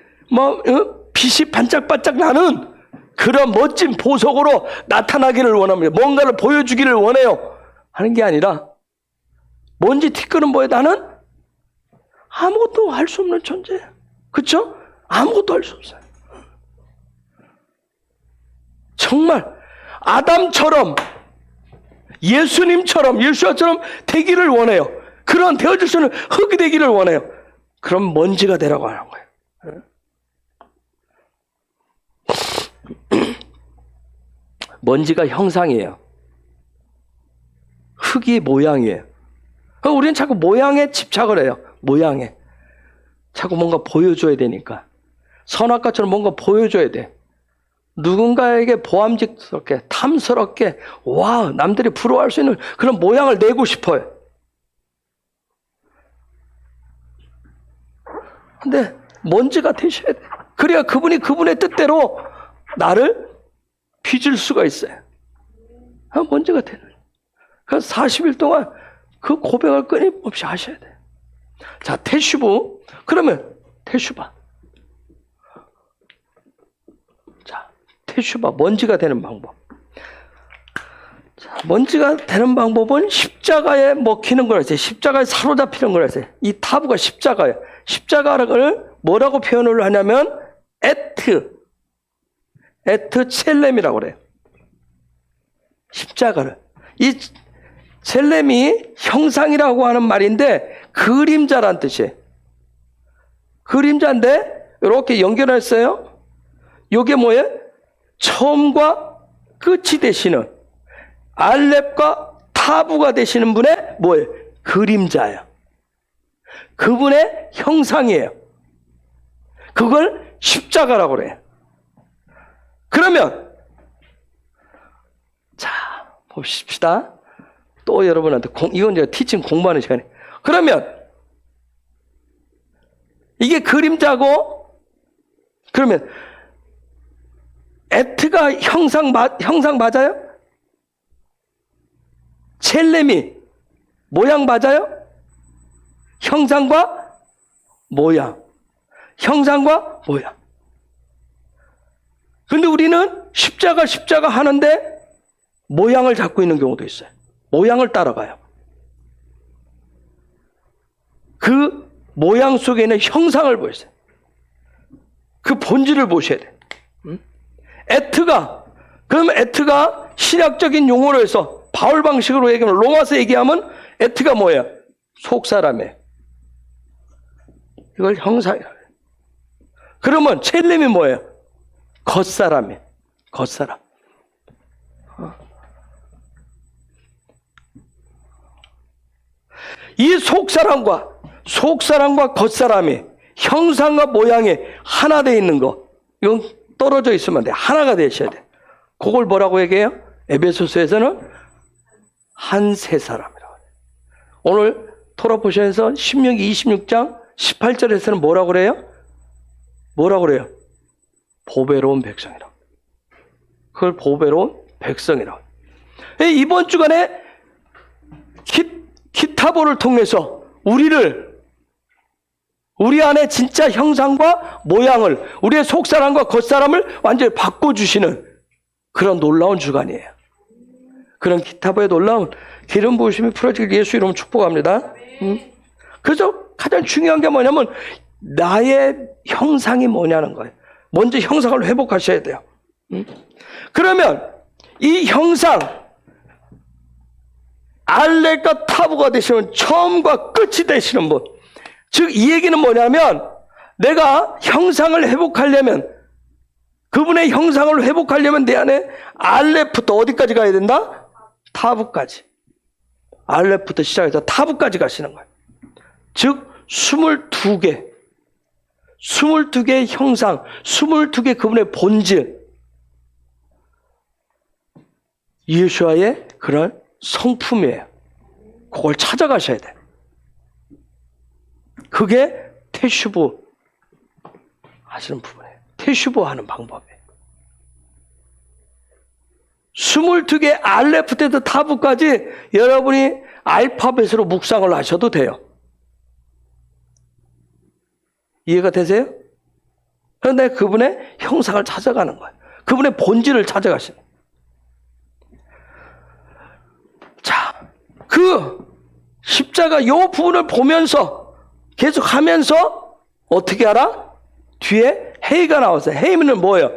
빛이 반짝반짝 나는 그런 멋진 보석으로 나타나기를 원합니다. 뭔가를 보여주기를 원해요. 하는 게 아니라 먼지 티끌은 뭐예요? 나는 아무것도 할 수 없는 존재. 그렇죠? 아무것도 할 수 없어요. 정말 아담처럼 예수님처럼 되기를 원해요. 그런 되어질 수 있는 흙이 되기를 원해요. 그럼 먼지가 되라고 하는 거예요. 먼지가 형상이에요. 흙이 모양이에요. 우리는 자꾸 모양에 집착을 해요. 모양에. 자꾸 뭔가 보여줘야 되니까. 선악과처럼 뭔가 보여줘야 돼. 누군가에게 보암직스럽게, 탐스럽게, 와, 남들이 부러워할 수 있는 그런 모양을 내고 싶어요. 근데 먼지가 되셔야 돼. 그래야 그분이 그분의 뜻대로 나를 빚을 수가 있어요. 먼지가 되는. 그래서 40일 동안 그 고백을 끊임없이 하셔야 돼요. 자, 테슈브. 그러면 테슈바. 자, 테슈바. 먼지가 되는 방법. 먼지가 되는 방법은 십자가에 먹히는 거라서, 십자가에 사로잡히는 거라서, 이 타부가 십자가예요. 십자가를 뭐라고 표현을 하냐면 에트 첼렘이라고 그래요. 십자가를. 이 첼렘이 형상이라고 하는 말인데 그림자란 뜻이에요. 그림자인데 이렇게 연결했어요. 이게 뭐예요? 처음과 끝이 되시는, 알렙과 타부가 되시는 분의 뭐예요? 그림자예요. 그분의 형상이에요. 그걸 십자가라고 그래요. 그러면 자, 봅시다. 또 여러분한테 이건 제가 티칭 공부하는 시간이에요. 그러면 이게 그림자고, 그러면 에트가 형상 맞아요? 첼렘이 모양 맞아요? 형상과 모양. 형상과 모양. 근데 우리는 십자가 하는데 모양을 잡고 있는 경우도 있어요. 모양을 따라가요. 그 모양 속에 있는 형상을 보세요. 그 본질을 보셔야 돼요. 그러면 에트가 신학적인 용어로 해서 바울 방식으로 얘기하면, 로마서 얘기하면 에트가 뭐예요? 속사람이에요. 이걸 형상이라고 해요. 그러면 첼렘이 뭐예요? 겉사람이에요. 겉사람. 이 속사람과 겉사람이 형상과 모양이 하나 되어 있는 거, 이건 떨어져 있으면 안 돼. 하나가 되셔야 돼. 그걸 뭐라고 얘기해요? 에베소서에서는 한 세 사람이라고 해요. 오늘 토라포션에서 신명기 26장 18절에서는 뭐라고 그래요? 뭐라고 그래요? 보배로운 백성이라고. 그걸 보배로운 백성이라고. 이번 주간에 기타보를 통해서 우리 안에 진짜 형상과 모양을, 우리의 속사람과 겉사람을 완전히 바꿔주시는 그런 놀라운 주간이에요. 그런 기타보의 놀라운 기름 부으심이 풀어지길 예수 이름으로 축복합니다. 그래서 가장 중요한 게 뭐냐면 나의 형상이 뭐냐는 거예요. 먼저 형상을 회복하셔야 돼요. 그러면 이 형상, 알렙과 타부가 되시는, 처음과 끝이 되시는 분, 즉 이 얘기는 뭐냐면 내가 형상을 회복하려면, 그분의 형상을 회복하려면 내 안에 알렙부터 어디까지 가야 된다? 타부까지. 알렙부터 시작해서 타부까지 가시는 거예요. 즉 22개의 형상, 22개 그분의 본질, 예수와의 그런 성품이에요. 그걸 찾아가셔야 돼. 그게 테슈브 하시는 부분이에요. 테슈브 하는 방법이에요. 22개 알렙부터 타부까지 여러분이 알파벳으로 묵상을 하셔도 돼요. 이해가 되세요? 그런데 그분의 형상을 찾아가는 거예요. 그분의 본질을 찾아가시는 거예요. 자, 그 십자가 요 부분을 보면서 계속 하면서 어떻게 알아? 뒤에 헤이가 나왔어요. 헤이는 뭐예요?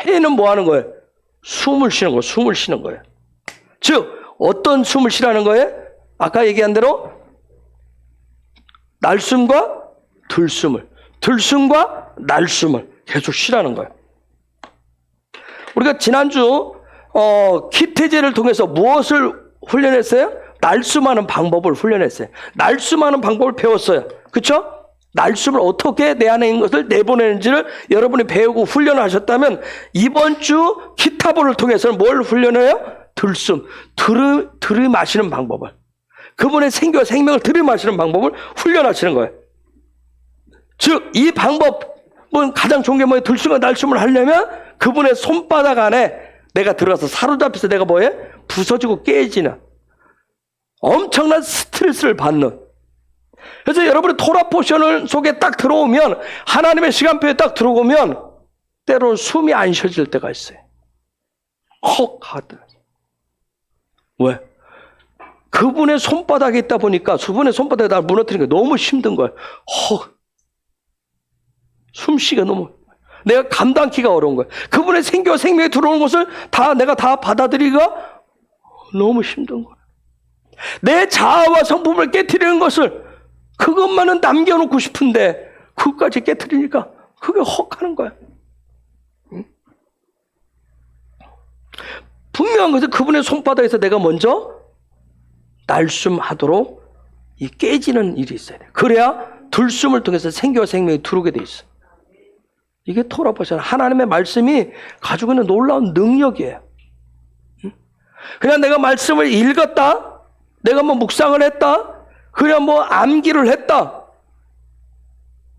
헤이는 뭐 하는 거예요? 숨을 쉬는 거예요. 숨을 쉬는 거예요. 즉 어떤 숨을 쉬라는 거예요? 아까 얘기한 대로 날숨과 들숨과 날숨을 계속 쉬라는 거예요. 우리가 지난주 기태제를 통해서 무엇을 훈련했어요? 날숨하는 방법을 훈련했어요. 날숨하는 방법을 배웠어요. 그렇죠? 날숨을 어떻게 내 안에 있는 것을 내보내는지를 여러분이 배우고 훈련하셨다면 이번 주 기타보를 통해서는 뭘 훈련해요? 들숨, 들이마시는 방법을, 그분의 생명을 들이마시는 방법을 훈련하시는 거예요. 즉 이 방법은 가장 좋은 게 뭐예요? 들숨과 날숨을 하려면 그분의 손바닥 안에 내가 들어가서 사로잡혀서 내가 뭐예요? 부서지고 깨지는 엄청난 스트레스를 받는. 그래서 여러분이 토라 포션 속에 딱 들어오면, 하나님의 시간표에 딱 들어오면 때로는 숨이 안 쉬어질 때가 있어요. 헉 하더라고요. 왜? 그분의 손바닥에 있다 보니까 그분의 손바닥에 날 무너뜨리는 게 너무 힘든 거예요. 숨쉬기가 너무, 내가 감당하기가 어려운 거예요. 그분의 생기와 생명이 들어오는 것을 내가 다 받아들이기가 너무 힘든 거예요. 내 자아와 성품을 깨트리는 것을, 그것만은 남겨놓고 싶은데 그것까지 깨트리니까 그게 헉하는 거야. 분명한 것은 그분의 손바닥에서 내가 먼저 날숨하도록 이 깨지는 일이 있어야 돼. 그래야 들숨을 통해서 생기와 생명이 들어오게 돼 있어. 이게 토라 보셔. 하나님의 말씀이 가지고 있는 놀라운 능력이에요. 그냥 내가 말씀을 읽었다, 내가 뭐 묵상을 했다, 그냥 뭐 암기를 했다,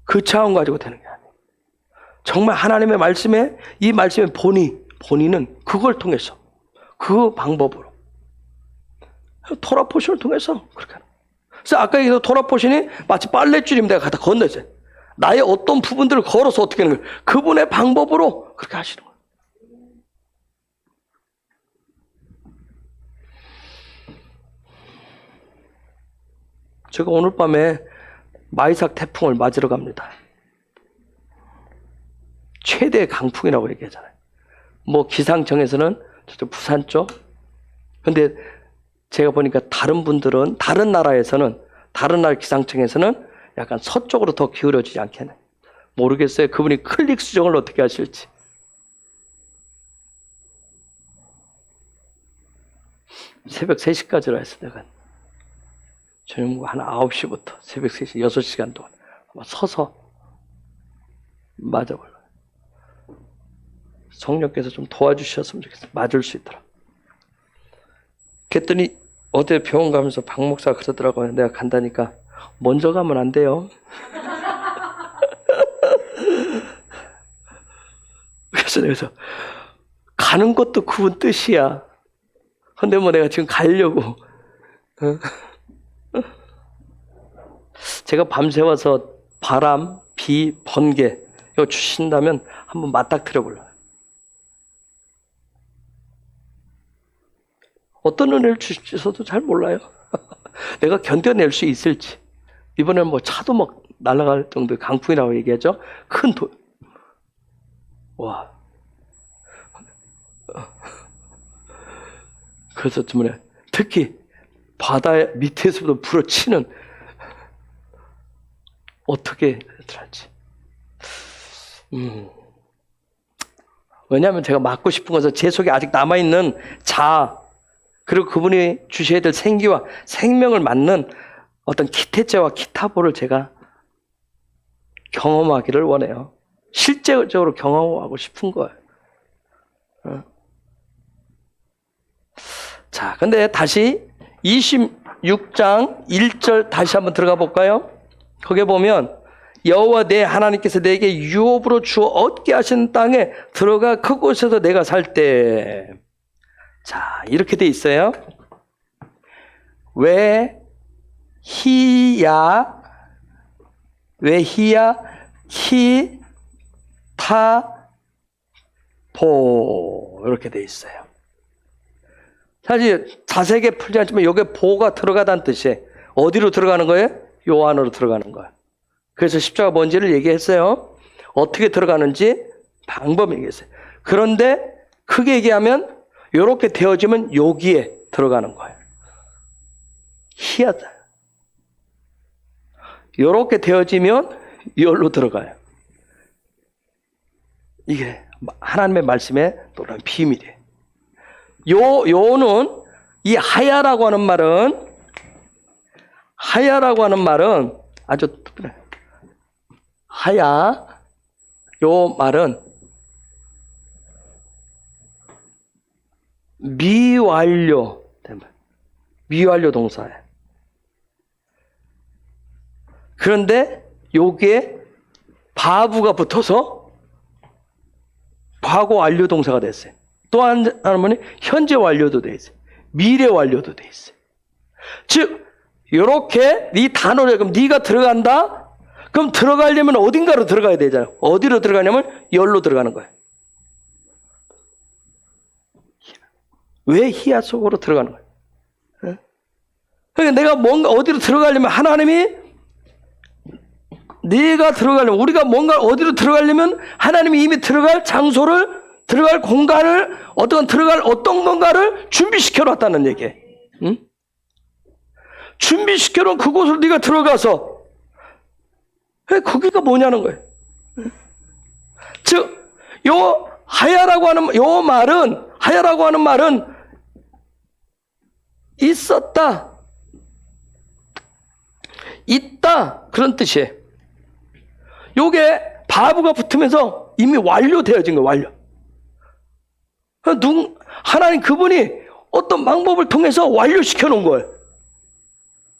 그 차원 가지고 되는 게 아니에요. 정말 하나님의 말씀에, 이 말씀의 본의는 그걸 통해서, 그 방법으로, 토라 포션을 통해서 그렇게 하는 거예요. 그래서 아까 얘기했던 토라 포션이 마치 빨랫줄이면 내가 갖다 건너지. 나의 어떤 부분들을 걸어서 어떻게 하는 거예요? 그분의 방법으로 그렇게 하시는 거예요. 제가 오늘 밤에 마이삭 태풍을 맞으러 갑니다. 최대 강풍이라고 얘기하잖아요. 뭐 기상청에서는 저쪽 부산 쪽. 근데 제가 보니까 다른 분들은, 다른 나라에서는, 다른 나라 기상청에서는 약간 서쪽으로 더 기울어지지 않겠네. 모르겠어요. 그분이 클릭 수정을 어떻게 하실지. 새벽 3시까지라 했어, 내가. 저녁 한 9시부터 새벽 3시, 6시간 동안 서서 맞아보려고. 성령께서 좀 도와주셨으면 좋겠어요. 맞을 수 있도록. 그랬더니 어제 병원 가면서 박 목사가 그러더라고요. 내가 간다니까 먼저 가면 안 돼요. 그래서 가는 것도 그분 뜻이야. 근데 뭐 내가 지금 가려고. 제가 밤새워서 바람, 비, 번개 이거 주신다면 한번 맞닥뜨려 볼래요. 어떤 은혜를 주실지도 잘 몰라요. 내가 견뎌낼 수 있을지. 이번에는 뭐 차도 막 날아갈 정도의 강풍이라고 얘기하죠. 큰 와. 그래서 때문에 특히 바다 밑에서부터 불어치는 어떻게 할지. 왜냐하면 제가 맡고 싶은 것은 제 속에 아직 남아있는 자아, 그리고 그분이 주셔야 될 생기와 생명을 맡는 어떤 기태제와 기타보를 제가 경험하기를 원해요. 실제적으로 경험하고 싶은 거예요. 자, 근데 다시 26장 1절 다시 한번 들어가 볼까요? 거기에 보면 여호와 내 하나님께서 내게 유업으로 주어 얻게 하신 땅에 들어가 그곳에서 내가 살 때. 자, 이렇게 돼 있어요. 왜 히야 히 타 보 이렇게 돼 있어요. 사실 자세하게 풀지 않지만 여기에 보가 들어가다는 뜻이에요. 어디로 들어가는 거예요? 요 안으로 들어가는 거예요. 그래서 십자가 뭔지를 얘기했어요. 어떻게 들어가는지 방법 얘기했어요. 그런데 크게 얘기하면 이렇게 되어지면 여기에 들어가는 거예요. 희하다. 이렇게 되어지면 여기로 들어가요. 이게 하나님의 말씀의 놀라운 비밀이에요. 요는 이 하야라고 하는 말은 아주 특별해요. 하야, 요 말은 미완료 동사예요. 그런데 여기에 바부가 붙어서 과거 완료 동사가 됐어요. 또 하나는 현재 완료도 돼 있어요. 미래 완료도 돼 있어요. 즉 이렇게 네 단어를 그럼 네가 들어간다? 그럼 들어가려면 어딘가로 들어가야 되잖아요. 어디로 들어가냐면 열로 들어가는 거예요. 왜 히야 속으로 들어가는 거예요? 그러니까 내가 뭔가 어디로 들어가려면 하나님이 네가 들어가려면 우리가 뭔가 어디로 들어가려면 하나님이 이미 들어갈 장소를 들어갈 공간을 들어갈 어떤 건가를 준비시켜 놨다는 얘기예요. 응? 준비시켜 놓은 그곳으로 네가 들어가서 거기가 뭐냐는 거예요. 즉 요 하야라고 하는 말은 있었다, 있다 그런 뜻이에요. 요게 바브가 붙으면서 이미 완료되어진 거예요. 완료. 하나님 그분이 어떤 방법을 통해서 완료시켜 놓은 거예요.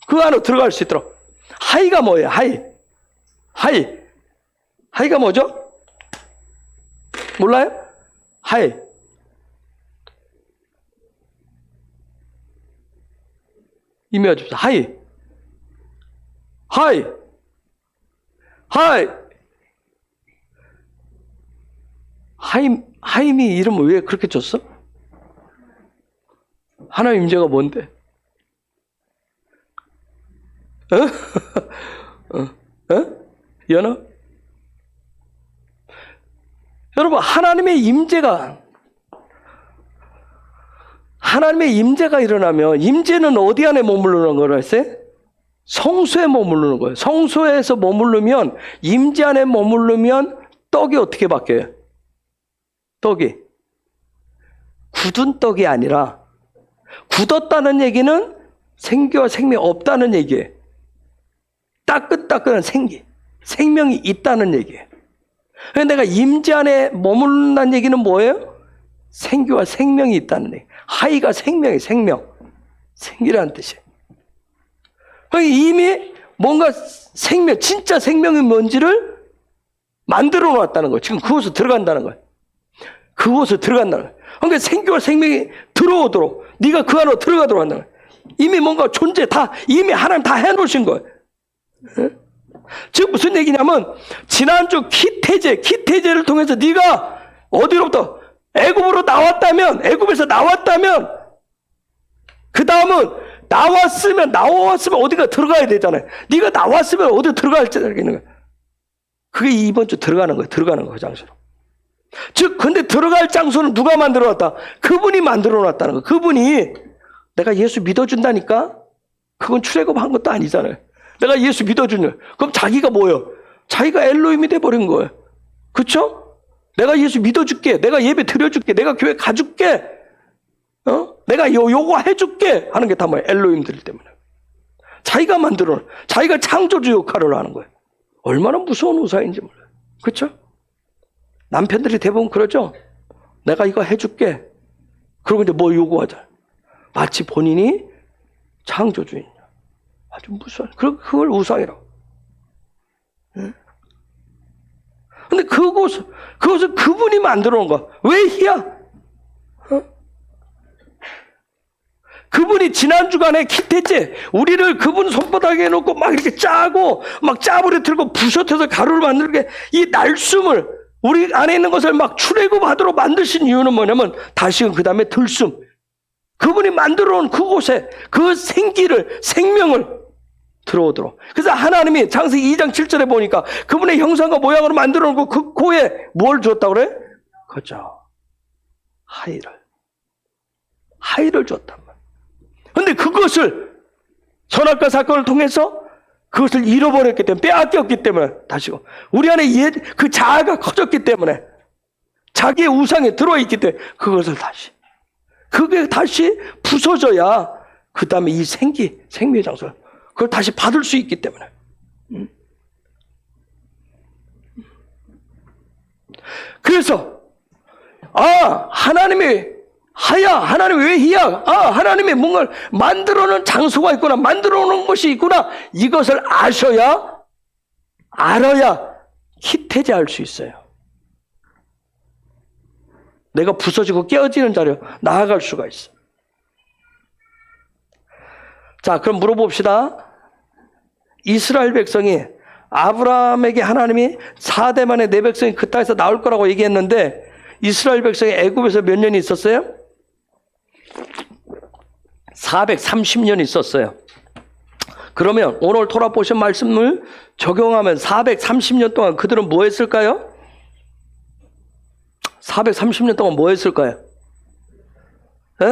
그 안으로 들어갈 수 있도록. 하이가 뭐예요? 하이가 뭐죠? 몰라요? 하이. 이메일 줍시다. 하이. 하임이 이름을 왜 그렇게 줬어? 하나님 임재가 뭔데? 연어? 여러분, 하나님의 임재가 일어나면, 임재는 어디 안에 머무르는 거라 했어요? 성소에 머무르는 거예요. 성소에서 머무르면, 임재 안에 머무르면 떡이 어떻게 바뀌어요? 떡이 굳은 떡이 아니라, 굳었다는 얘기는 생기와 생명이 없다는 얘기예요. 따끈따끈한 생명이 있다는 얘기예요. 내가 임재 안에 머무른다는 얘기는 뭐예요? 생기와 생명이 있다는 얘기. 하이가 생명이에요. 생기라는 뜻이에요. 이미 뭔가 진짜 생명이 뭔지를 만들어 놨다는 거예요. 지금 그곳에 들어간다는 거예요. 그곳에 들어간다는 거예요. 그러니까 생기와 생명이 들어오도록, 네가 그 안으로 들어가도록 한다는 거예요. 이미 뭔가 이미 하나님 다 해놓으신 거예요. 즉 무슨 얘기냐면, 지난주 키태제를 통해서 네가 어디로부터 애굽에서 나왔다면 그 다음은 나왔으면 어디가 들어가야 되잖아요. 네가 나왔으면 어디 들어갈지 알겠는 거예요. 그게 이번 주 들어가는 거예요. 그 장소로. 즉 근데 들어갈 장소는 누가 만들어놨다? 그분이 만들어놨다는 거예요. 그분이 내가 예수 믿어준다니까? 그건 출애굽한 것도 아니잖아요. 내가 예수 믿어주냐? 그럼 자기가 뭐예요? 자기가 엘로힘이 돼버린 거예요. 그쵸? 내가 예수 믿어줄게. 내가 예배 드려줄게. 내가 교회 가줄게. 내가 요거 해줄게. 하는 게 다 뭐예요? 엘로힘들 때문에. 자기가 자기가 창조주 역할을 하는 거예요. 얼마나 무서운 우상인지 몰라요. 그쵸? 남편들이 대부분 그러죠? 내가 이거 해줄게. 그러고 이제 뭐 요구하자. 마치 본인이 창조주인. 아주 무서워. 그걸 우상이라고. 근데 그것을 그분이 만들어 놓은 거야. 왜 희야? 그분이 지난 주간에 키태제 우리를 그분 손바닥에 놓고 막 이렇게 짜고 막 짜부리 들고 부셔져서 가루를 만들게 이 날숨을 우리 안에 있는 것을 막 출애굽하도록 만드신 이유는 뭐냐면 다시금 그 다음에 들숨. 그분이 만들어 놓은 그곳에 그 생명을 들어오도록. 그래서 하나님이 창세기 2장 7절에 보니까 그분의 형상과 모양으로 만들어 놓고 그 코에 뭘 줬다고 그래? 그죠. 하이를 줬단 말이야. 근데 그것을 선악과 사건을 통해서 그것을 잃어버렸기 때문에, 빼앗겼기 때문에, 다시고 우리 안에 그 자아가 커졌기 때문에, 자기의 우상에 들어있기 때문에 그게 다시 부서져야 그 다음에 이 생명의 장소를 그걸 다시 받을 수 있기 때문에. 그래서 하나님이 하나님 왜 희야? 하나님이 뭔가를 만들어놓은 장소가 있구나, 만들어놓은 것이 있구나. 이것을 알아야 키태제할 수 있어요. 내가 부서지고 깨어지는 자리로 나아갈 수가 있어. 자, 그럼 물어봅시다. 이스라엘 백성이 아브라함에게 하나님이 4대 만에 내 백성이 그 땅에서 나올 거라고 얘기했는데 이스라엘 백성이 애굽에서 몇 년이 있었어요? 430년 있었어요. 그러면 오늘 토라 보신 말씀을 적용하면 430년 동안 그들은 뭐 했을까요? 430년 동안 뭐 했을까요? 에?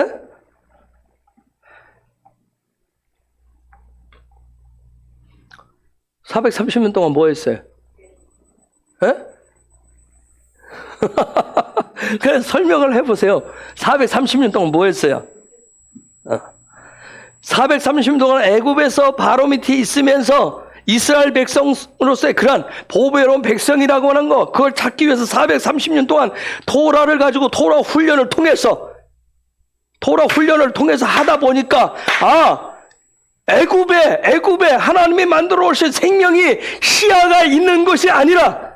(430년) 동안 뭐 했어요? 에? 그래서 설명을 해보세요. 430년 동안 뭐 했어요? 430년 동안 애굽에서 바로 밑에 있으면서 이스라엘 백성으로서의 그런 보배로운 백성이라고 하는 거, 그걸 찾기 위해서 430년 동안 토라를 가지고 토라 훈련을 통해서 하다 보니까 애굽에 하나님이 만들어 오신 생명이 희화가 있는 것이 아니라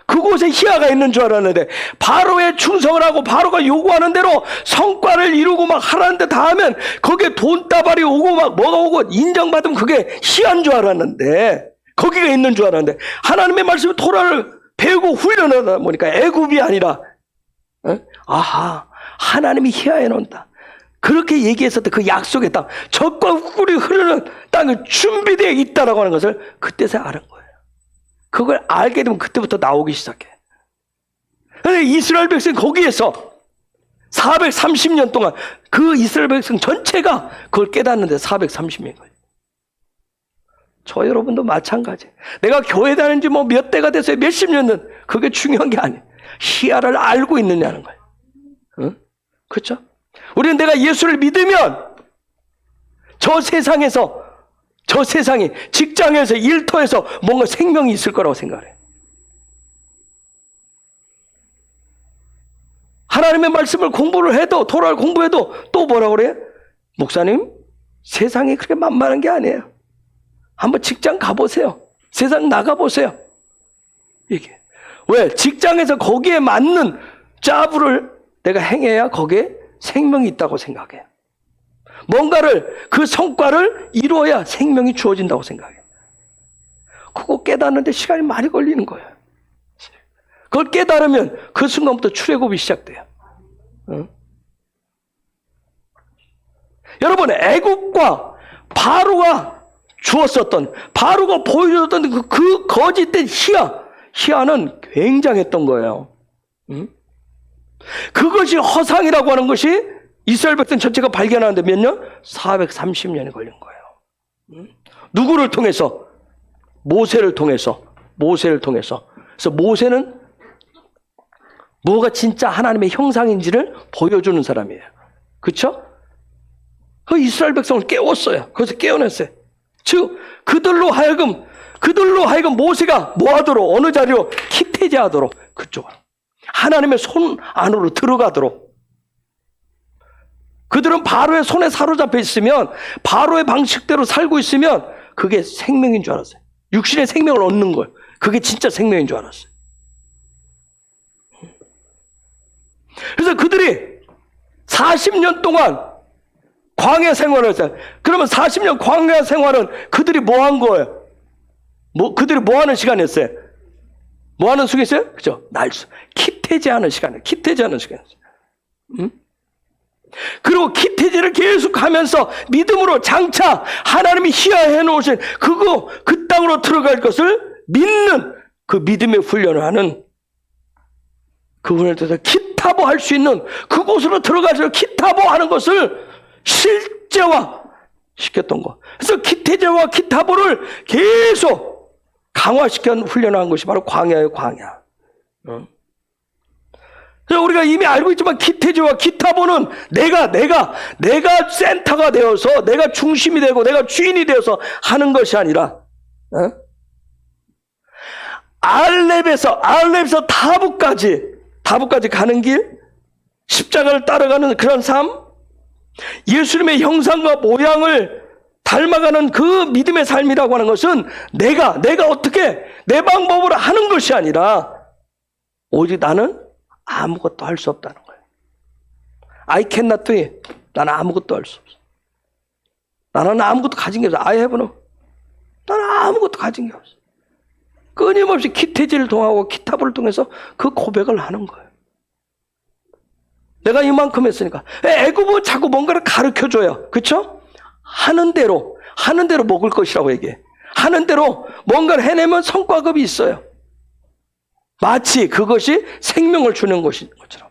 그곳에 희화가 있는 줄 알았는데, 바로에 충성을 하고 바로가 요구하는 대로 성과를 이루고 막 하라는 데 다 하면 거기에 돈다발이 오고 막 뭐가 오고 인정받으면 그게 희화인 줄 알았는데, 거기가 있는 줄 알았는데, 하나님의 말씀 토라를 배우고 훈련하다 보니까 애굽이 아니라 하나님이 희화해 놓는다, 그렇게 얘기했었던 그 약속의 땅, 젖과 꿀이 흐르는 땅이 준비되어 있다라고 하는 것을 그때서 알은 거예요. 그걸 알게 되면 그때부터 나오기 시작해. 그런데 이스라엘 백성이 거기에서 430년 동안 그 이스라엘 백성 전체가 그걸 깨닫는데 430년이 걸려요. 저 여러분도 마찬가지. 내가 교회 다니는 지 뭐 몇 대가 됐어요, 몇십 년은, 그게 중요한 게 아니에요. 희야를 알고 있느냐는 거예요. 응? 그렇죠? 우리는 내가 예수를 믿으면 저 세상이, 직장에서, 일터에서 뭔가 생명이 있을 거라고 생각해요. 하나님의 말씀을 공부를 해도, 토라를 공부해도 또 뭐라고 그래요? 목사님, 세상이 그렇게 만만한 게 아니에요. 한번 직장 가보세요. 세상 나가보세요. 이게. 왜? 직장에서 거기에 맞는 잡을 내가 행해야 거기에 생명이 있다고 생각해요. 뭔가를, 그 성과를 이루어야 생명이 주어진다고 생각해요. 그거 깨닫는데 시간이 많이 걸리는 거예요. 그걸 깨달으면 그 순간부터 출애굽이 시작돼요. 응? 여러분, 애굽과 바로가 주었었던, 바로가 보여줬던 그 거짓된 희화는 굉장했던 거예요. 응? 그것이 허상이라고 하는 것이 이스라엘 백성 전체가 발견하는데 몇 년? 430년이 걸린 거예요. 응? 누구를 통해서? 모세를 통해서. 그래서 모세는 뭐가 진짜 하나님의 형상인지를 보여주는 사람이에요. 그렇죠? 그 이스라엘 백성을 깨웠어요. 그래서 깨어냈어요. 즉 그들로 하여금 모세가 뭐하도록, 어느 자리로? 기태제하도록, 그쪽으로 하나님의 손 안으로 들어가도록. 그들은 바로의 손에 사로잡혀 있으면, 바로의 방식대로 살고 있으면 그게 생명인 줄 알았어요. 육신의 생명을 얻는 거예요. 그게 진짜 생명인 줄 알았어요. 그래서 그들이 40년 동안 광야 생활을 했어요. 그러면 40년 광야 생활은 그들이 뭐 한 거예요? 그들이 뭐 하는 시간이었어요? 뭐 하는 수겠어요? 그죠? 날수. 기태제하는 시간이에요. 응? 그리고 기태제를 계속 하면서 믿음으로 장차 하나님이 희화해 놓으신 그 땅으로 들어갈 것을 믿는 그 믿음의 훈련을 하는, 그 훈련을 통해서 기타보 할 수 있는 그곳으로 들어가서 기타보 하는 것을 실제화 시켰던 거. 그래서 기태제와 기타보를 계속 강화시켜 훈련한 것이 바로 광야예요, 광야. 그래서 우리가 이미 알고 있지만 기태제와 기타보는 내가 센터가 되어서, 내가 중심이 되고 내가 주인이 되어서 하는 것이 아니라, 알렙에서 타부까지 가는 길, 십자가를 따라가는 그런 삶, 예수님의 형상과 모양을 닮아가는 그 믿음의 삶이라고 하는 것은 내가 어떻게 내 방법으로 하는 것이 아니라 오직 나는 아무것도 할 수 없다는 거예요. I cannot do it. 나는 아무것도 할 수 없어. 나는 아무것도 가진 게 없어. I have no. 나는 아무것도 가진 게 없어. 끊임없이 기태제를 통하고 기타부를 통해서 그 고백을 하는 거예요. 내가 이만큼 했으니까. 애굽은 자꾸 뭔가를 가르쳐줘요. 그렇죠? 하는 대로 먹을 것이라고 얘기해. 하는 대로 뭔가를 해내면 성과급이 있어요. 마치 그것이 생명을 주는 것처럼.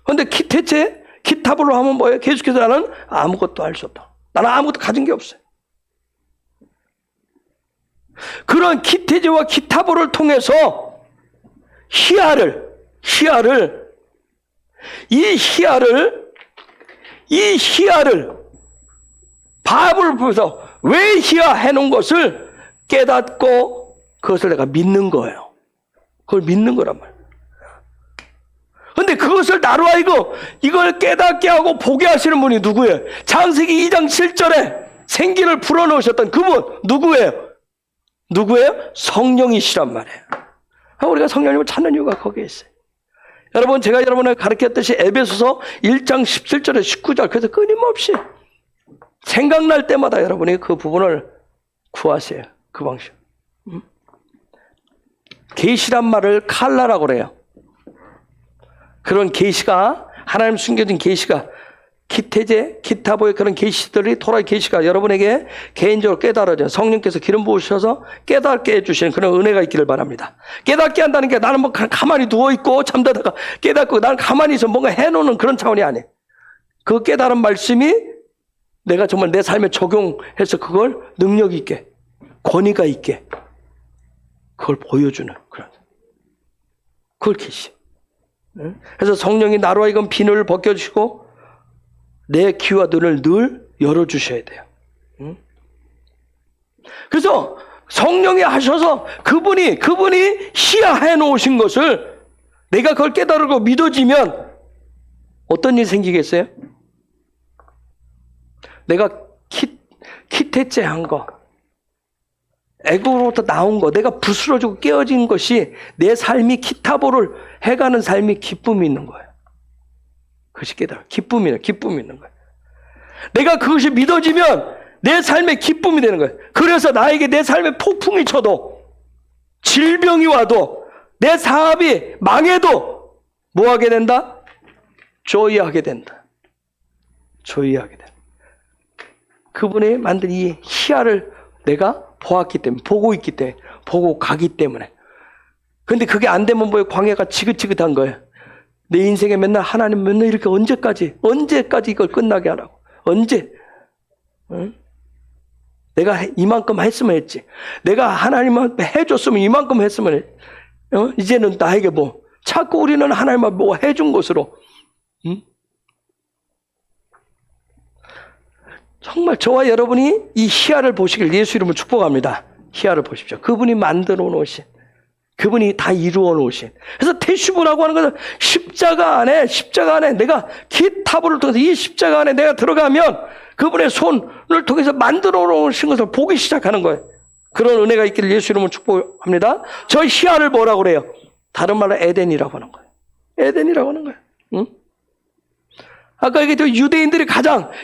그런데 대체 기타불로 하면 뭐예요? 계속해서 나는 아무것도 할 수 없다. 나는 아무것도 가진 게 없어요. 그런 기태제와 기타불을 통해서 이 희야를 바울을 보면서 왜 희야해 놓은 것을 깨닫고 그것을 내가 믿는 거예요. 그걸 믿는 거란 말이에요. 근데 그것을 나로 하여금 이걸 깨닫게 하고 보게 하시는 분이 누구예요? 창세기 2장 7절에 생기를 불어넣으셨던 그분 누구예요? 성령이시란 말이에요. 우리가 성령님을 찾는 이유가 거기에 있어요. 여러분, 제가 여러분에게 가르쳤듯이 에베소서 1장 17절에 19절, 그래서 끊임없이 생각날 때마다 여러분이 그 부분을 구하세요. 그 방식. 계시란 말을 칼라라고 그래요. 그런 계시가, 하나님 숨겨진 계시가, 기태제, 기타보의 그런 계시들이, 토라의 계시가 여러분에게 개인적으로 깨달아져 성령께서 기름 부으셔서 깨닫게 해주시는 그런 은혜가 있기를 바랍니다. 깨닫게 한다는 게 나는 뭐 가만히 누워있고 잠자다가 깨닫고 나는 가만히 있어 뭔가 해놓는 그런 차원이 아니에요. 그 깨달은 말씀이 내가 정말 내 삶에 적용해서 그걸 능력 있게, 권위가 있게 그걸 보여주는 그걸 계시. 그래서 성령이 나로 하여금 비늘을 벗겨주시고 내 귀와 눈을 늘 열어주셔야 돼요. 그래서 성령이 하셔서 그분이 희야해 놓으신 것을 내가 그걸 깨달고 믿어지면 어떤 일이 생기겠어요? 내가 키테째 한 거, 애고로부터 나온 거, 내가 부스러지고 깨어진 것이 내 삶이 기타보를 해가는 삶이 기쁨이 있는 거예요. 그것이 깨달아. 기쁨이 있는 거예요. 내가 그것이 믿어지면 내 삶에 기쁨이 되는 거예요. 그래서 나에게 내 삶에 폭풍이 쳐도, 질병이 와도, 내 사업이 망해도 뭐 하게 된다? 조이하게 된다. 조이하게 된다. 그분이 만든 이 희야를 내가 보았기 때문에, 보고 있기 때문에, 보고 가기 때문에. 근데 그게 안 되면 뭐예요? 광야가 지긋지긋한 거예요. 내 인생에 맨날 하나님 맨날 이렇게 언제까지 이걸 끝나게 하라고. 언제? 응? 내가 이만큼 했으면 했지. 내가 하나님한테 해줬으면 이만큼 했으면 했지. 이제는 나에게 뭐 자꾸 우리는 하나님한테 뭐 해준 것으로. 응? 정말 저와 여러분이 이 희야를 보시길 예수 이름으로 축복합니다. 희야를 보십시오. 그분이 만들어 놓으신, 그분이 다 이루어 놓으신. 그래서 테슈브라고 하는 것은 십자가 안에 내가 기타브를 통해서 이 십자가 안에 내가 들어가면 그분의 손을 통해서 만들어 놓으신 것을 보기 시작하는 거예요. 그런 은혜가 있기를 예수 이름으로 축복합니다. 저 희야를 뭐라고 그래요? 다른 말로 에덴이라고 하는 거예요. 에덴이라고 하는 거예요. 응? 아까 얘기했죠.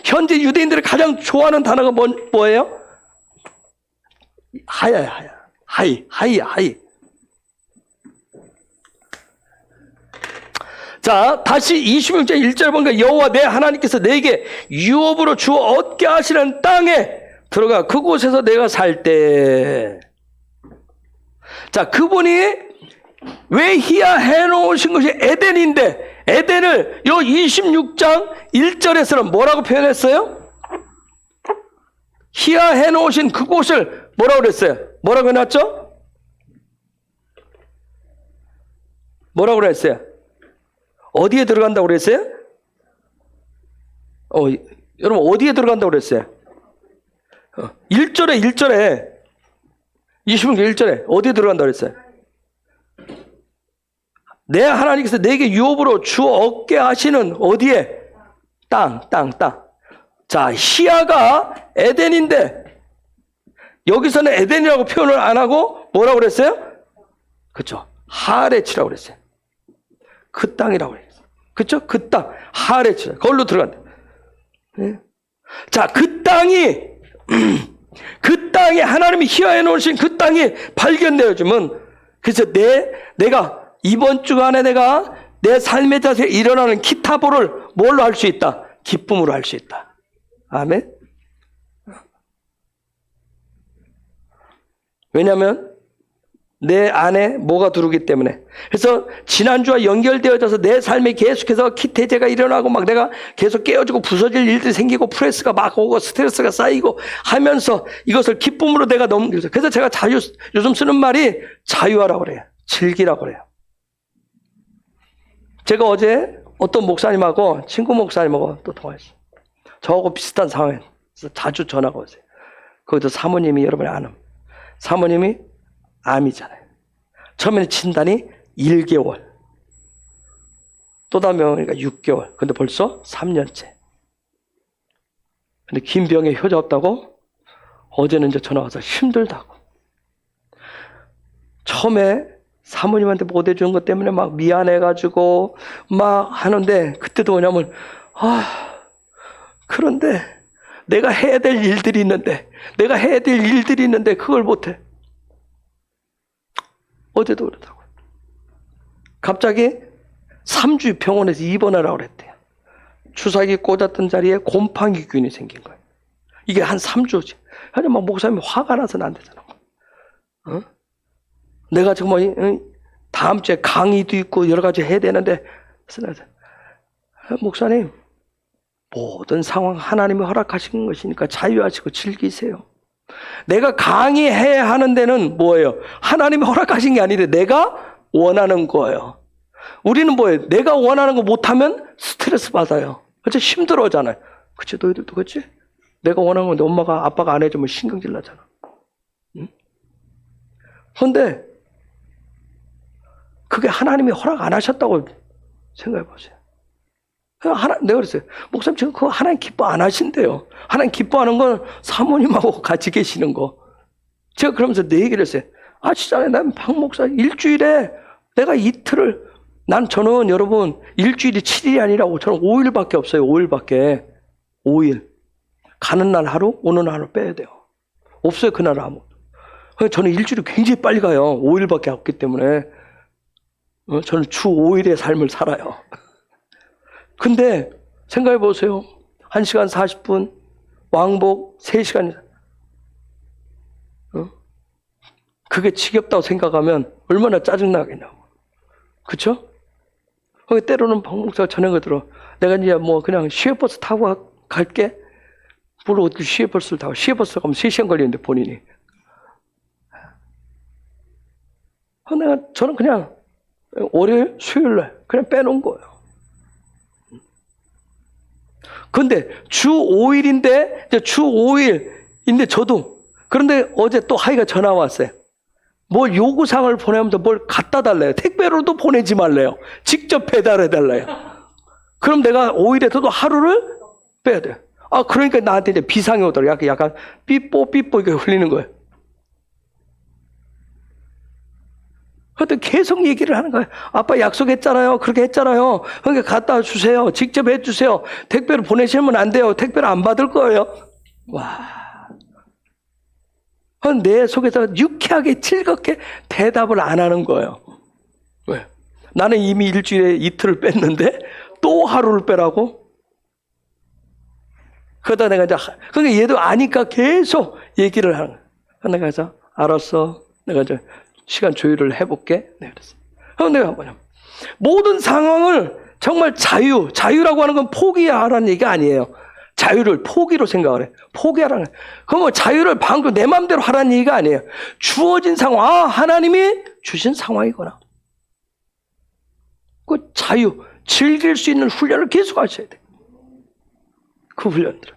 현재 유대인들이 가장 좋아하는 단어가 뭐예요? 하야. 하이. 자, 다시 26절 1절 보니까 여호와 내 하나님께서 내게 유업으로 주어 얻게 하시는 땅에 들어가 그곳에서 내가 살 때. 자, 그분이 왜 희야해 놓으신 것이 에덴인데, 에덴을 요 26장 1절에서는 뭐라고 표현했어요? 희야해 놓으신 그곳을 뭐라고 그랬어요? 뭐라고 해놨죠? 뭐라고 그랬어요? 어디에 들어간다고 그랬어요? 여러분 어디에 들어간다고 그랬어요? 1절에 26장 1절에 어디에 들어간다고 그랬어요? 내 하나님께서 내게 유업으로 주어 얻게 하시는 어디에? 땅. 자, 희야가 에덴인데 여기서는 에덴이라고 표현을 안 하고 뭐라고 그랬어요? 그렇죠. 하레치라고 그랬어요. 그 땅이라고 그랬어요. 그렇죠? 그 땅, 하레치. 거기로 들어간다. 네? 자, 그 땅이 하나님이 희야해 놓으신 그 땅이 발견되어지면, 그래서 내가 이번 주간에 내가 내 삶의 자세에 일어나는 기타보를 뭘로 할 수 있다? 기쁨으로 할 수 있다. 아멘. 왜냐하면 내 안에 뭐가 들어오기 때문에. 그래서 지난주와 연결되어져서 내 삶에 계속해서 키태제가 일어나고 막 내가 계속 깨어지고 부서질 일들이 생기고 프레스가 막 오고 스트레스가 쌓이고 하면서 이것을 기쁨으로 내가 넘기죠. 그래서 제가 요즘 쓰는 말이 자유하라고 그래요. 즐기라고 그래요. 제가 어제 어떤 목사님하고 친구 목사님하고 또 통화했어요. 저하고 비슷한 상황에서 자주 전화가 오세요. 거기도 사모님이 여러분이 아는 사모님이 암이잖아요. 처음에는 진단이 1개월. 또 다음 병원이니까 6개월. 근데 벌써 3년째. 근데 긴 병에 효자 없다고 어제는 이제 전화 와서 힘들다고. 처음에 사모님한테 못 해준 것 때문에 막 미안해가지고 막 하는데 그때도 뭐냐면 그런데 내가 해야 될 일들이 있는데 그걸 못해. 어제도 그러더라고요. 갑자기 3주 병원에서 입원하라고 그랬대요. 주사기 꽂았던 자리에 곰팡이균이 생긴 거예요. 이게 한 3주지. 하지만 목사님이 화가 나서는 안 되잖아. 내가 지금 다음 주에 강의도 있고 여러 가지 해야 되는데 목사님 모든 상황 하나님이 허락하신 것이니까 자유하시고 즐기세요. 내가 강의해야 하는 데는 뭐예요? 하나님이 허락하신 게 아닌데 내가 원하는 거예요. 우리는 뭐예요? 내가 원하는 거 못하면 스트레스 받아요. 그치? 힘들어하잖아요. 그치? 너희들도 그치? 내가 원하는 건데 엄마가 아빠가 안 해주면 신경질 나잖아. 응? 그런데 그게 하나님이 허락 안 하셨다고 생각해 보세요. 내가 그랬어요. 목사님 지금 그거 하나님 기뻐 안 하신대요. 하나님 기뻐하는 건 사모님하고 같이 계시는 거. 제가 그러면서 내 얘기를 했어요. 아시잖아요. 난 박 목사 일주일에 내가 이틀을 저는 여러분 일주일이 7일이 아니라 저는 5일밖에 없어요. 5일밖에. 5일. 가는 날 하루, 오는 날 하루 빼야 돼요. 없어요. 그날 아무. 저는 일주일이 굉장히 빨리 가요. 5일밖에 없기 때문에. 저는 주 5일의 삶을 살아요. 근데 생각해 보세요. 1시간 40분, 왕복 3시간. 그게 지겹다고 생각하면 얼마나 짜증나겠냐고. 그쵸? 거기 때로는 박 목사가 저녁에 들어. 내가 이제 뭐 그냥 시외버스 타고 갈게. 뭘 어떻게 시외버스를 타고. 시외버스 가면 3시간 걸리는데 본인이. 저는 그냥 월요일, 수요일날 그냥 빼놓은 거예요. 근데 주 5일인데 저도 그런데 어제 또 하이가 전화 왔어요. 뭘 요구사항을 보내면서 뭘 갖다 달래요. 택배로도 보내지 말래요. 직접 배달해 달래요. 그럼 내가 5일에서도 하루를 빼야 돼요. 그러니까 나한테 이제 비상이 오더라고요. 약간 삐뽀 이렇게 흘리는 거예요. 그때 계속 얘기를 하는 거예요. 아빠 약속했잖아요. 그렇게 했잖아요. 그러니까 갖다 주세요. 직접 해주세요. 택배로 보내시면 안 돼요. 택배를 안 받을 거예요. 와. 내 속에서 유쾌하게 즐겁게 대답을 안 하는 거예요. 왜? 나는 이미 일주일에 이틀을 뺐는데 또 하루를 빼라고? 그러다 내가 이제, 그러니까 얘도 아니까 계속 얘기를 하는 거예요. 내가 그래서 알았어. 내가 이제 시간 조율을 해볼게. 네, 그랬어요. 그럼 내가 뭐냐면 모든 상황을 정말 자유라고 하는 건 포기하라는 얘기가 아니에요. 자유를 포기로 생각을 해. 포기하라는 거예요. 그럼 자유를 방금 내 마음대로 하라는 얘기가 아니에요. 주어진 상황, 하나님이 주신 상황이구나. 그 자유, 즐길 수 있는 훈련을 계속 하셔야 돼요. 그 훈련들.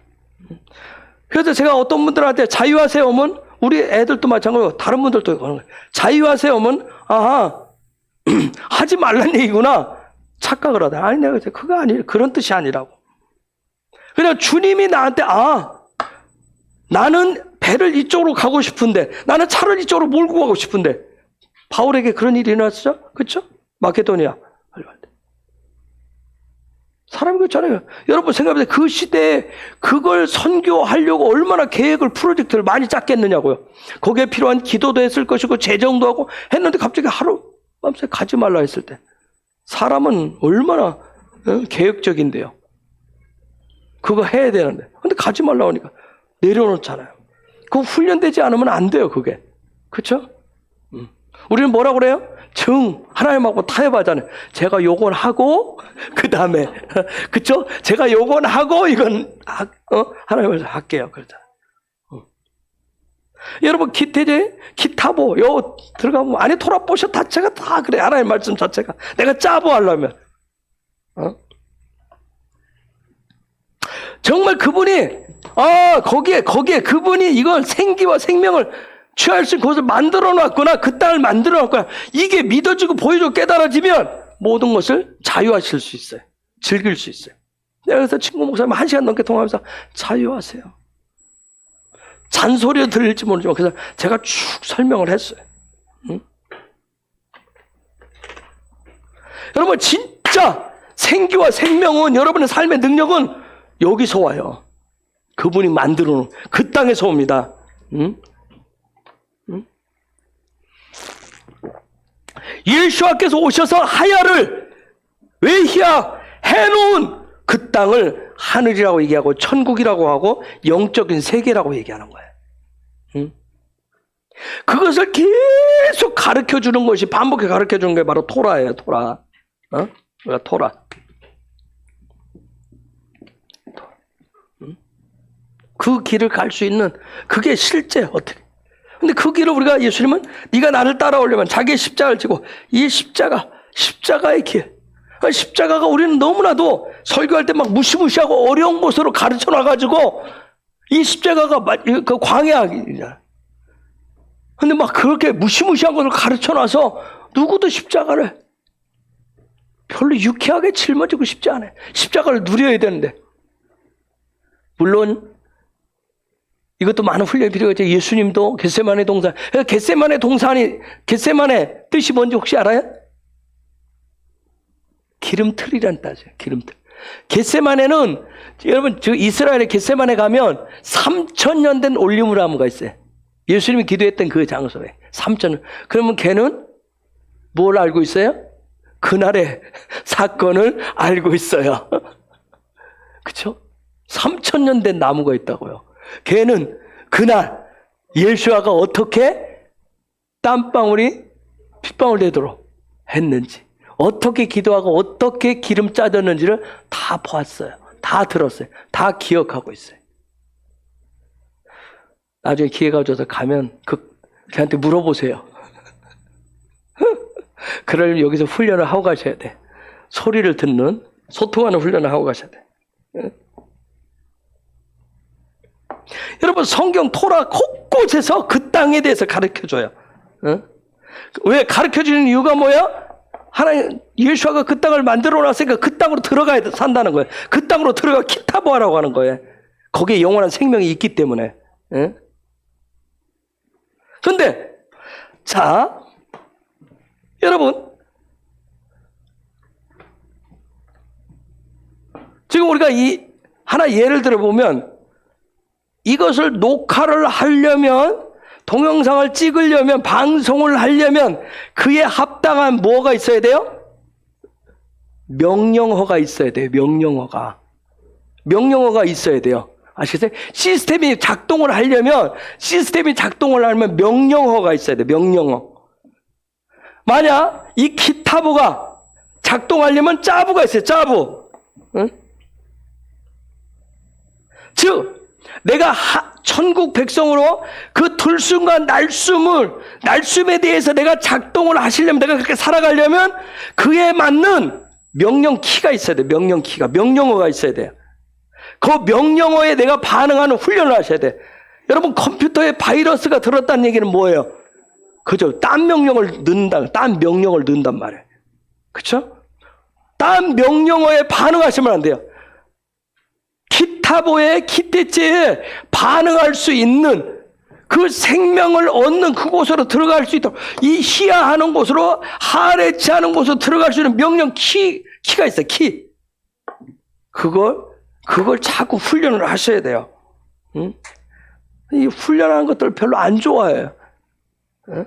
그래서 제가 어떤 분들한테 자유하세요 하면 우리 애들도 마찬가지고 다른 분들도 그러는 거예요. 자유하세요 하면 하지 말란 얘기구나 착각을 하다. 아니 내가 그거 아니에요. 그런 뜻이 아니라고. 그냥 주님이 나한테 나는 배를 이쪽으로 가고 싶은데 나는 차를 이쪽으로 몰고 가고 싶은데 바울에게 그런 일이 일어났죠? 그렇죠? 마케도니아 사람이 그렇잖아요. 여러분 생각해보세요. 그 시대에 그걸 선교하려고 얼마나 계획을 프로젝트를 많이 짰겠느냐고요. 거기에 필요한 기도도 했을 것이고 재정도 하고 했는데 갑자기 하루 밤새 가지 말라 했을 때 사람은 얼마나 계획적인데요. 그거 해야 되는데 근데 가지 말라 하니까 내려놓잖아요. 그거 훈련되지 않으면 안 돼요. 그게 그렇죠? 우리는 뭐라고 그래요? 하나님하고 타협하잖아요. 제가 요건 하고 그 다음에 그렇죠? 제가 요건 하고 이건 하나님을 할게요. 그러잖아요. 여러분 기타보 요 들어가면 안에 토라보셔 자체가 다 그래. 하나님 말씀 자체가 내가 짜보 하려면 정말 그분이 거기에 그분이 이걸 생기와 생명을 취할 수 있는 곳을 만들어 놨구나. 그 땅을 만들어 놨구나. 이게 믿어지고 보여지고 깨달아지면 모든 것을 자유하실 수 있어요. 즐길 수 있어요. 내가 그래서 친구 목사님 1시간 넘게 통화하면서 자유하세요. 잔소리를 들릴지 모르지만 그래서 제가 쭉 설명을 했어요. 여러분 진짜 생기와 생명은 여러분의 삶의 능력은 여기서 와요. 그분이 만들어 놓은 그 땅에서 옵니다. 예수와께서 오셔서 하야를 외희야 해놓은 그 땅을 하늘이라고 얘기하고 천국이라고 하고 영적인 세계라고 얘기하는 거예요. 그것을 계속 가르쳐 주는 것이 반복해 가르쳐 주는 게 바로 토라예요. 토라. 토라. 그 길을 갈 수 있는 그게 실제 어떻게? 근데 그 길을 우리가 예수님은 네가 나를 따라오려면 자기의 십자가를 지고 이 십자가의 길. 십자가가 우리는 너무나도 설교할 때 막 무시무시하고 어려운 곳으로 가르쳐 놔가지고 이 십자가가 그 광야이잖아. 근데 막 그렇게 무시무시한 것을 가르쳐 놔서 누구도 십자가를 별로 유쾌하게 짊어지고 싶지 않아요. 십자가를 누려야 되는데. 물론 이것도 많은 훈련이 필요하죠. 예수님도 겟세마네 동산. 겟세마네 동산이 겟세마네 뜻이 뭔지 혹시 알아요? 기름틀이란 뜻이에요. 기름틀. 겟세마네는 여러분 저 이스라엘의 겟세마네 가면 3000년 된 올리브나무가 있어요. 예수님이 기도했던 그 장소에 3000년. 그러면 걔는 뭘 알고 있어요? 그날의 사건을 알고 있어요. 그렇죠? 3000년 된 나무가 있다고요. 걔는 그날 예수아가 어떻게 땀방울이 핏방울 되도록 했는지, 어떻게 기도하고 어떻게 기름 짜졌는지를 다 보았어요. 다 들었어요. 다 기억하고 있어요. 나중에 기회가 줘서 가면 걔한테 물어보세요. 그러려면 여기서 훈련을 하고 가셔야 돼. 소리를 듣는 소통하는 훈련을 하고 가셔야 돼. 여러분 성경 토라 곳곳에서 그 땅에 대해서 가르쳐줘요. 왜 가르쳐주는 이유가 뭐야? 하나님 예수아가 그 땅을 만들어 놨으니까 그 땅으로 들어가야 산다는 거예요. 그 땅으로 들어가 키타보하라고 하는 거예요. 거기에 영원한 생명이 있기 때문에. 그런데 자 여러분 지금 우리가 이 하나 예를 들어 보면 이것을 녹화를 하려면 동영상을 찍으려면 방송을 하려면 그에 합당한 뭐가 있어야 돼요? 명령어가 있어야 돼요. 명령어가 있어야 돼요. 아시겠어요? 시스템이 작동을 하려면 명령어가 있어야 돼요. 명령어. 만약 이 키타보가 작동하려면 짜부가 있어요. 짜부. 응? 즉 내가 천국 백성으로 그 들숨과 날숨에 대해서 내가 작동을 하시려면, 내가 그렇게 살아가려면 그에 맞는 명령 키가 있어야 돼요. 명령어가 있어야 돼요. 그 명령어에 내가 반응하는 훈련을 하셔야 돼요. 여러분 컴퓨터에 바이러스가 들었다는 얘기는 뭐예요? 그죠? 딴 명령을 넣는단 말이에요. 그렇죠? 딴 명령어에 반응하시면 안 돼요. 키타보의 키테체에 반응할 수 있는 그 생명을 얻는 그곳으로 들어갈 수 있도록 이 희야하는 곳으로 하레치 하는 곳으로 들어갈 수 있는 명령 키가 있어요. 키. 그걸 자꾸 훈련을 하셔야 돼요. 응? 이 훈련하는 것들 별로 안 좋아해요. 응?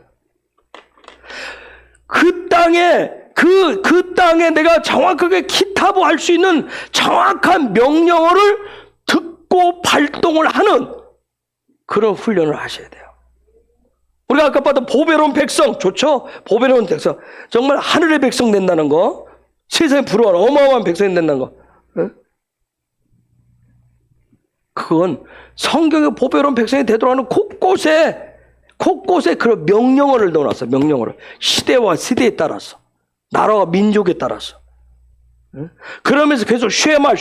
그 땅에 내가 정확하게 키타보 할 수 있는 정확한 명령어를 듣고 발동을 하는 그런 훈련을 하셔야 돼요. 우리가 아까 봤던 보배로운 백성, 좋죠? 보배로운 백성. 정말 하늘의 백성 된다는 거. 세상에 부러운 어마어마한 백성이 된다는 거. 그건 성경의 보배로운 백성이 되도록 하는 곳곳에 그런 명령어를 넣어놨어요. 명령어를. 시대와 세대에 따라서. 나라와 민족에 따라서. 그러면서 계속 쉐마,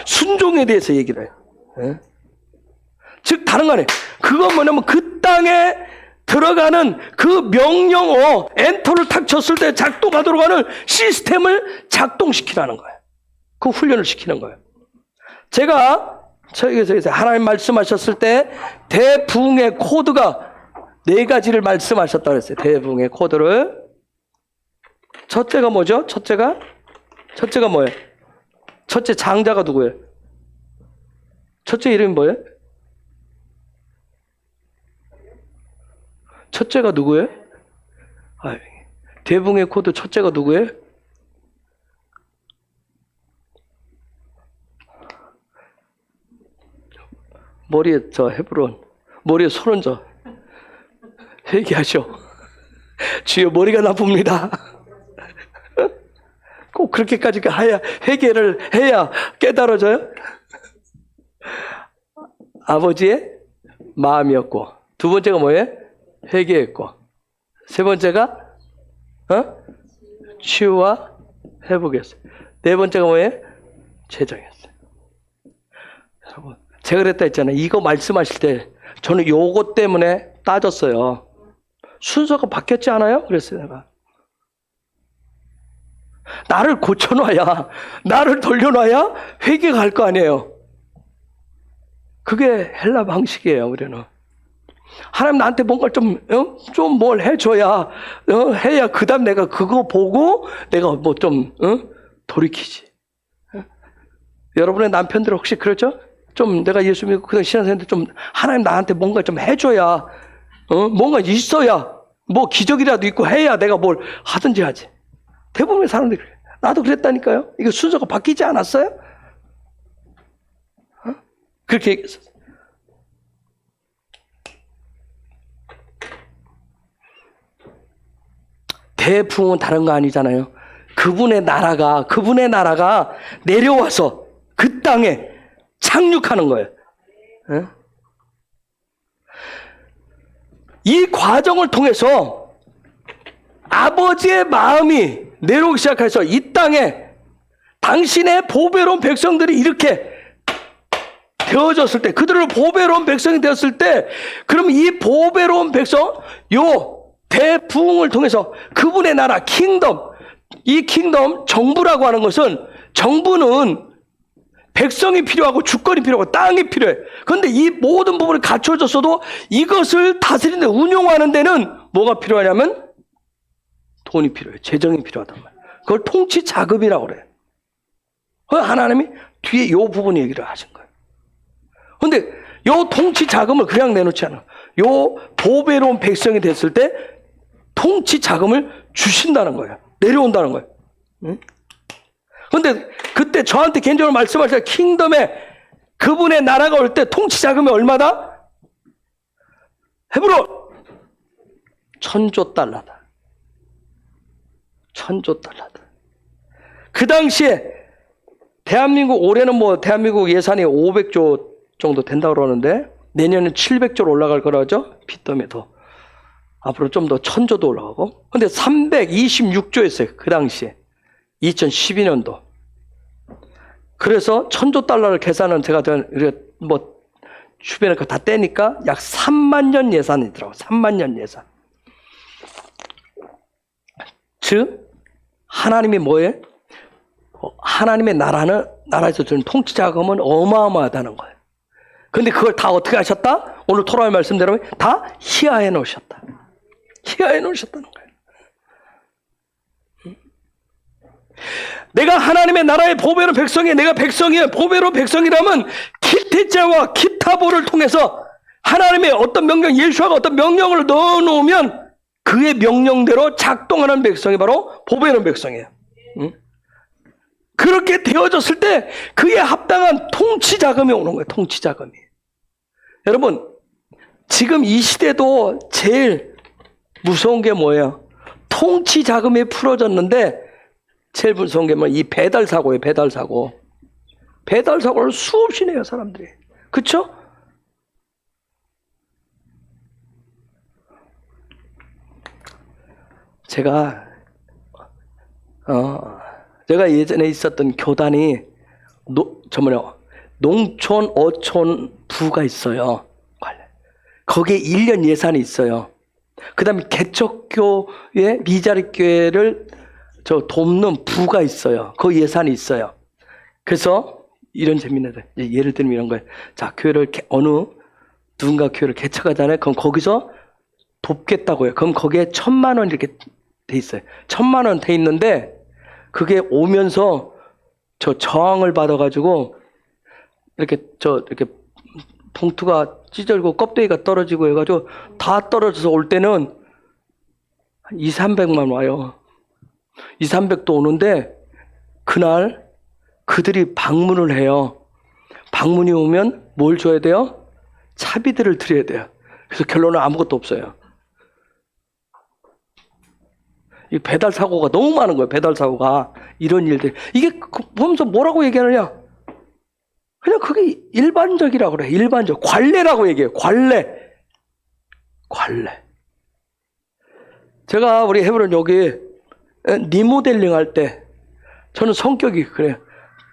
순종에 대해서 얘기를 해요. 즉, 다른 거 아니에요. 그건 뭐냐면 그 땅에 들어가는 그 명령어, 엔터를 탁 쳤을 때 작동하도록 하는 시스템을 작동시키라는 거예요. 그 훈련을 시키는 거예요. 제가 저기서 하나님 말씀하셨을 때 대부흥의 코드가 4가지를 말씀하셨다고 했어요. 대부흥의 코드를. 첫째가 뭐죠? 첫째가 뭐예요? 첫째 장자가 누구예요? 첫째 이름이 뭐예요? 첫째가 누구예요? 대부흥의 코드 첫째가 누구예요? 머리에 헤브론, 머리에 손은 회개하셔. 주여 머리가 나쁩니다. 꼭 그렇게까지 회개를 해야 깨달아져요? 아버지의 마음이었고, 두 번째가 뭐예요? 회개했고, 세 번째가 치유와 회복이었어요. 네 번째가 뭐예요? 재정이었어요. 여러분, 제가 그랬다 했잖아요. 이거 말씀하실 때 저는 요거 때문에 따졌어요. 순서가 바뀌었지 않아요? 그랬어요, 내가. 나를 고쳐놔야, 나를 돌려놔야 회개가 갈 거 아니에요. 그게 헬라 방식이에요, 우리는. 하나님 나한테 뭔가 좀 뭘 해줘야, 해야 그 다음 내가 그거 보고 내가 뭐 좀, 돌이키지. 여러분의 남편들 혹시 그렇죠? 좀 내가 예수 믿고 그냥 신앙생활인데 좀 하나님 나한테 뭔가 좀 해줘야, 뭔가 있어야, 뭐 기적이라도 있고 해야 내가 뭘 하든지 하지. 대부분의 사람들이 그래요. 나도 그랬다니까요. 이거 순서가 바뀌지 않았어요? 그렇게 얘기했었어요. 대부흥은 다른 거 아니잖아요. 그분의 나라가 내려와서 그 땅에 착륙하는 거예요. 이 과정을 통해서 아버지의 마음이 내려오기 시작해서 이 땅에 당신의 보배로운 백성들이 이렇게 되어졌을 때, 그들을 보배로운 백성이 되었을 때, 그럼 이 보배로운 백성, 요 대부흥을 통해서 그분의 나라, 킹덤, 이 킹덤, 정부라고 하는 것은, 정부는 백성이 필요하고 주권이 필요하고 땅이 필요해. 그런데 이 모든 부분이 갖춰졌어도 이것을 다스리는 데, 운용하는 데는 뭐가 필요하냐면 돈이 필요해. 재정이 필요하단 말이야. 그걸 통치 자금이라고 그래. 하나님이 뒤에 이 부분 얘기를 하신 거예요. 그런데 이 통치 자금을 그냥 내놓지 않아. 이 보배로운 백성이 됐을 때 통치 자금을 주신다는 거예요. 내려온다는 거예요. 그런데 그때 저한테 개인적으로 말씀하실 때 킹덤에 그분의 나라가 올 때 통치 자금이 얼마다? 헤브론 1000조 달러다. 1000조 달러다. 그 당시에 대한민국, 올해는 뭐 대한민국 예산이 500조 정도 된다고 그러는데 내년은 700조로 올라갈 거라죠. 빚더미 더. 앞으로 좀 더 1000조도 올라가고. 근데 326조였어요. 그 당시에. 2012년도. 그래서 1000조 달러를 계산은 제가 뭐 주변에 다 떼니까 약 3만 년 예산이더라고요. 3만 년 예산. 즉 하나님이 뭐예요? 하나님의 나라에서 주는 통치 자금은 어마어마하다는 거예요. 근데 그걸 다 어떻게 하셨다? 오늘 토라의 말씀대로 다 희화해 놓으셨다. 희화해 놓으셨다는 거예요. 내가 하나님의 나라의 보배로운 백성이에요. 내가 백성이에요. 보배로운 백성이라면 키테자와 키타보를 통해서 하나님의 어떤 명령, 예수아가 어떤 명령을 넣어놓으면 그의 명령대로 작동하는 백성이 바로 보배로운 백성이에요. 그렇게 되어졌을 때 그에 합당한 통치 자금이 오는 거예요. 통치 자금이. 여러분, 지금 이 시대도 제일 무서운 게 뭐예요? 통치 자금이 풀어졌는데 제일 무서운 게 이 배달 사고예요. 배달 사고. 배달 사고를 수없이 내요, 사람들이. 그쵸? 제가 예전에 있었던 교단이 농촌 어촌 부가 있어요. 거기에 1년 예산이 있어요. 그 다음에 개척교회 미자립교회를 돕는 부가 있어요. 그 예산이 있어요. 그래서 이런 재밌는 예를 들면 이런 거예요. 자, 누군가 교회를 개척하잖아요. 그럼 거기서 돕겠다고요. 그럼 거기에 1,000,000원 이렇게 돼 있어요. 1,000,000원 돼 있는데 그게 오면서 저항을 받아가지고 이렇게 봉투가 찢어지고 껍데기가 떨어지고 해가지고 다 떨어져서 올 때는 200~300만 와요. 200~300도 오는데 그날 그들이 방문을 해요. 방문이 오면 뭘 줘야 돼요? 차비들을 드려야 돼요. 그래서 결론은 아무것도 없어요. 이 배달 사고가 너무 많은 거예요. 배달 사고가. 이런 일들. 이게 보면서 뭐라고 얘기하느냐? 그냥 그게 일반적이라고 그래. 일반적. 관례라고 얘기해요. 관례. 제가 우리 헤브론 여기 리모델링 할 때 저는 성격이 그래요.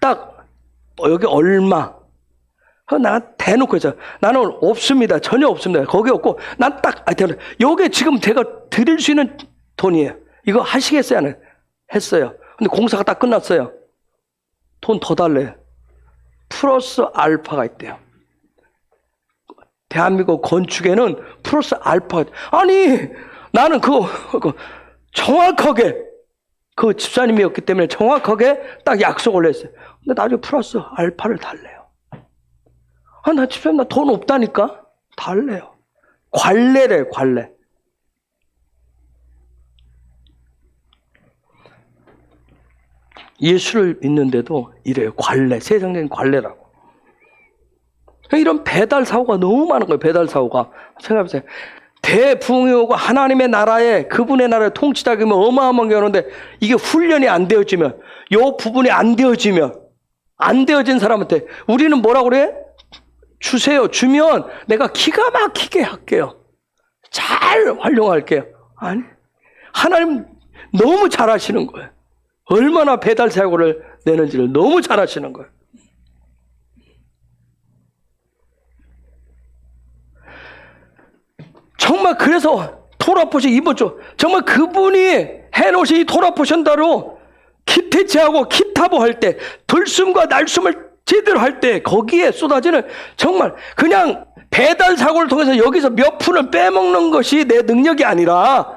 딱 여기 얼마. 나 대놓고 했죠. 나는 없습니다. 전혀 없습니다. 거기 없고 난 딱 여기 지금 제가 드릴 수 있는 돈이에요. 이거 하시겠어요? 안 했어요. 근데 공사가 딱 끝났어요. 돈 더 달래요. 플러스 알파가 있대요. 대한민국 건축에는 플러스 알파가 있대요. 아니 나는 그거 정확하게 그 집사님이었기 때문에 정확하게 딱 약속을 했어요. 근데 나중에 플러스 알파를 달래요. 나 집사님 나 돈 없다니까? 달래요. 관례래, 관례. 예수를 믿는데도 이래요. 관례, 세상적인 관례라고. 이런 배달 사고가 너무 많은 거예요. 배달 사고가. 생각해보세요. 대부흥이 오고 하나님의 나라에 그분의 나라의 통치자금이 어마어마한 게 오는데 이게 훈련이 안 되어지면 요 부분이 안 되어진 사람한테 우리는 뭐라고 그래? 주세요. 주면 내가 기가 막히게 할게요. 잘 활용할게요. 아니, 하나님 너무 잘하시는 거예요. 얼마나 배달 사고를 내는지를 너무 잘하시는 거예요. 정말 그래서 토라포시 이번 주 정말 그분이 해놓으신 이 토라포션다로 키테치하고 키타보 할 때 들숨과 날숨을 제대로 할 때 거기에 쏟아지는 정말 그냥 배달 사고를 통해서 여기서 몇 푼을 빼먹는 것이 내 능력이 아니라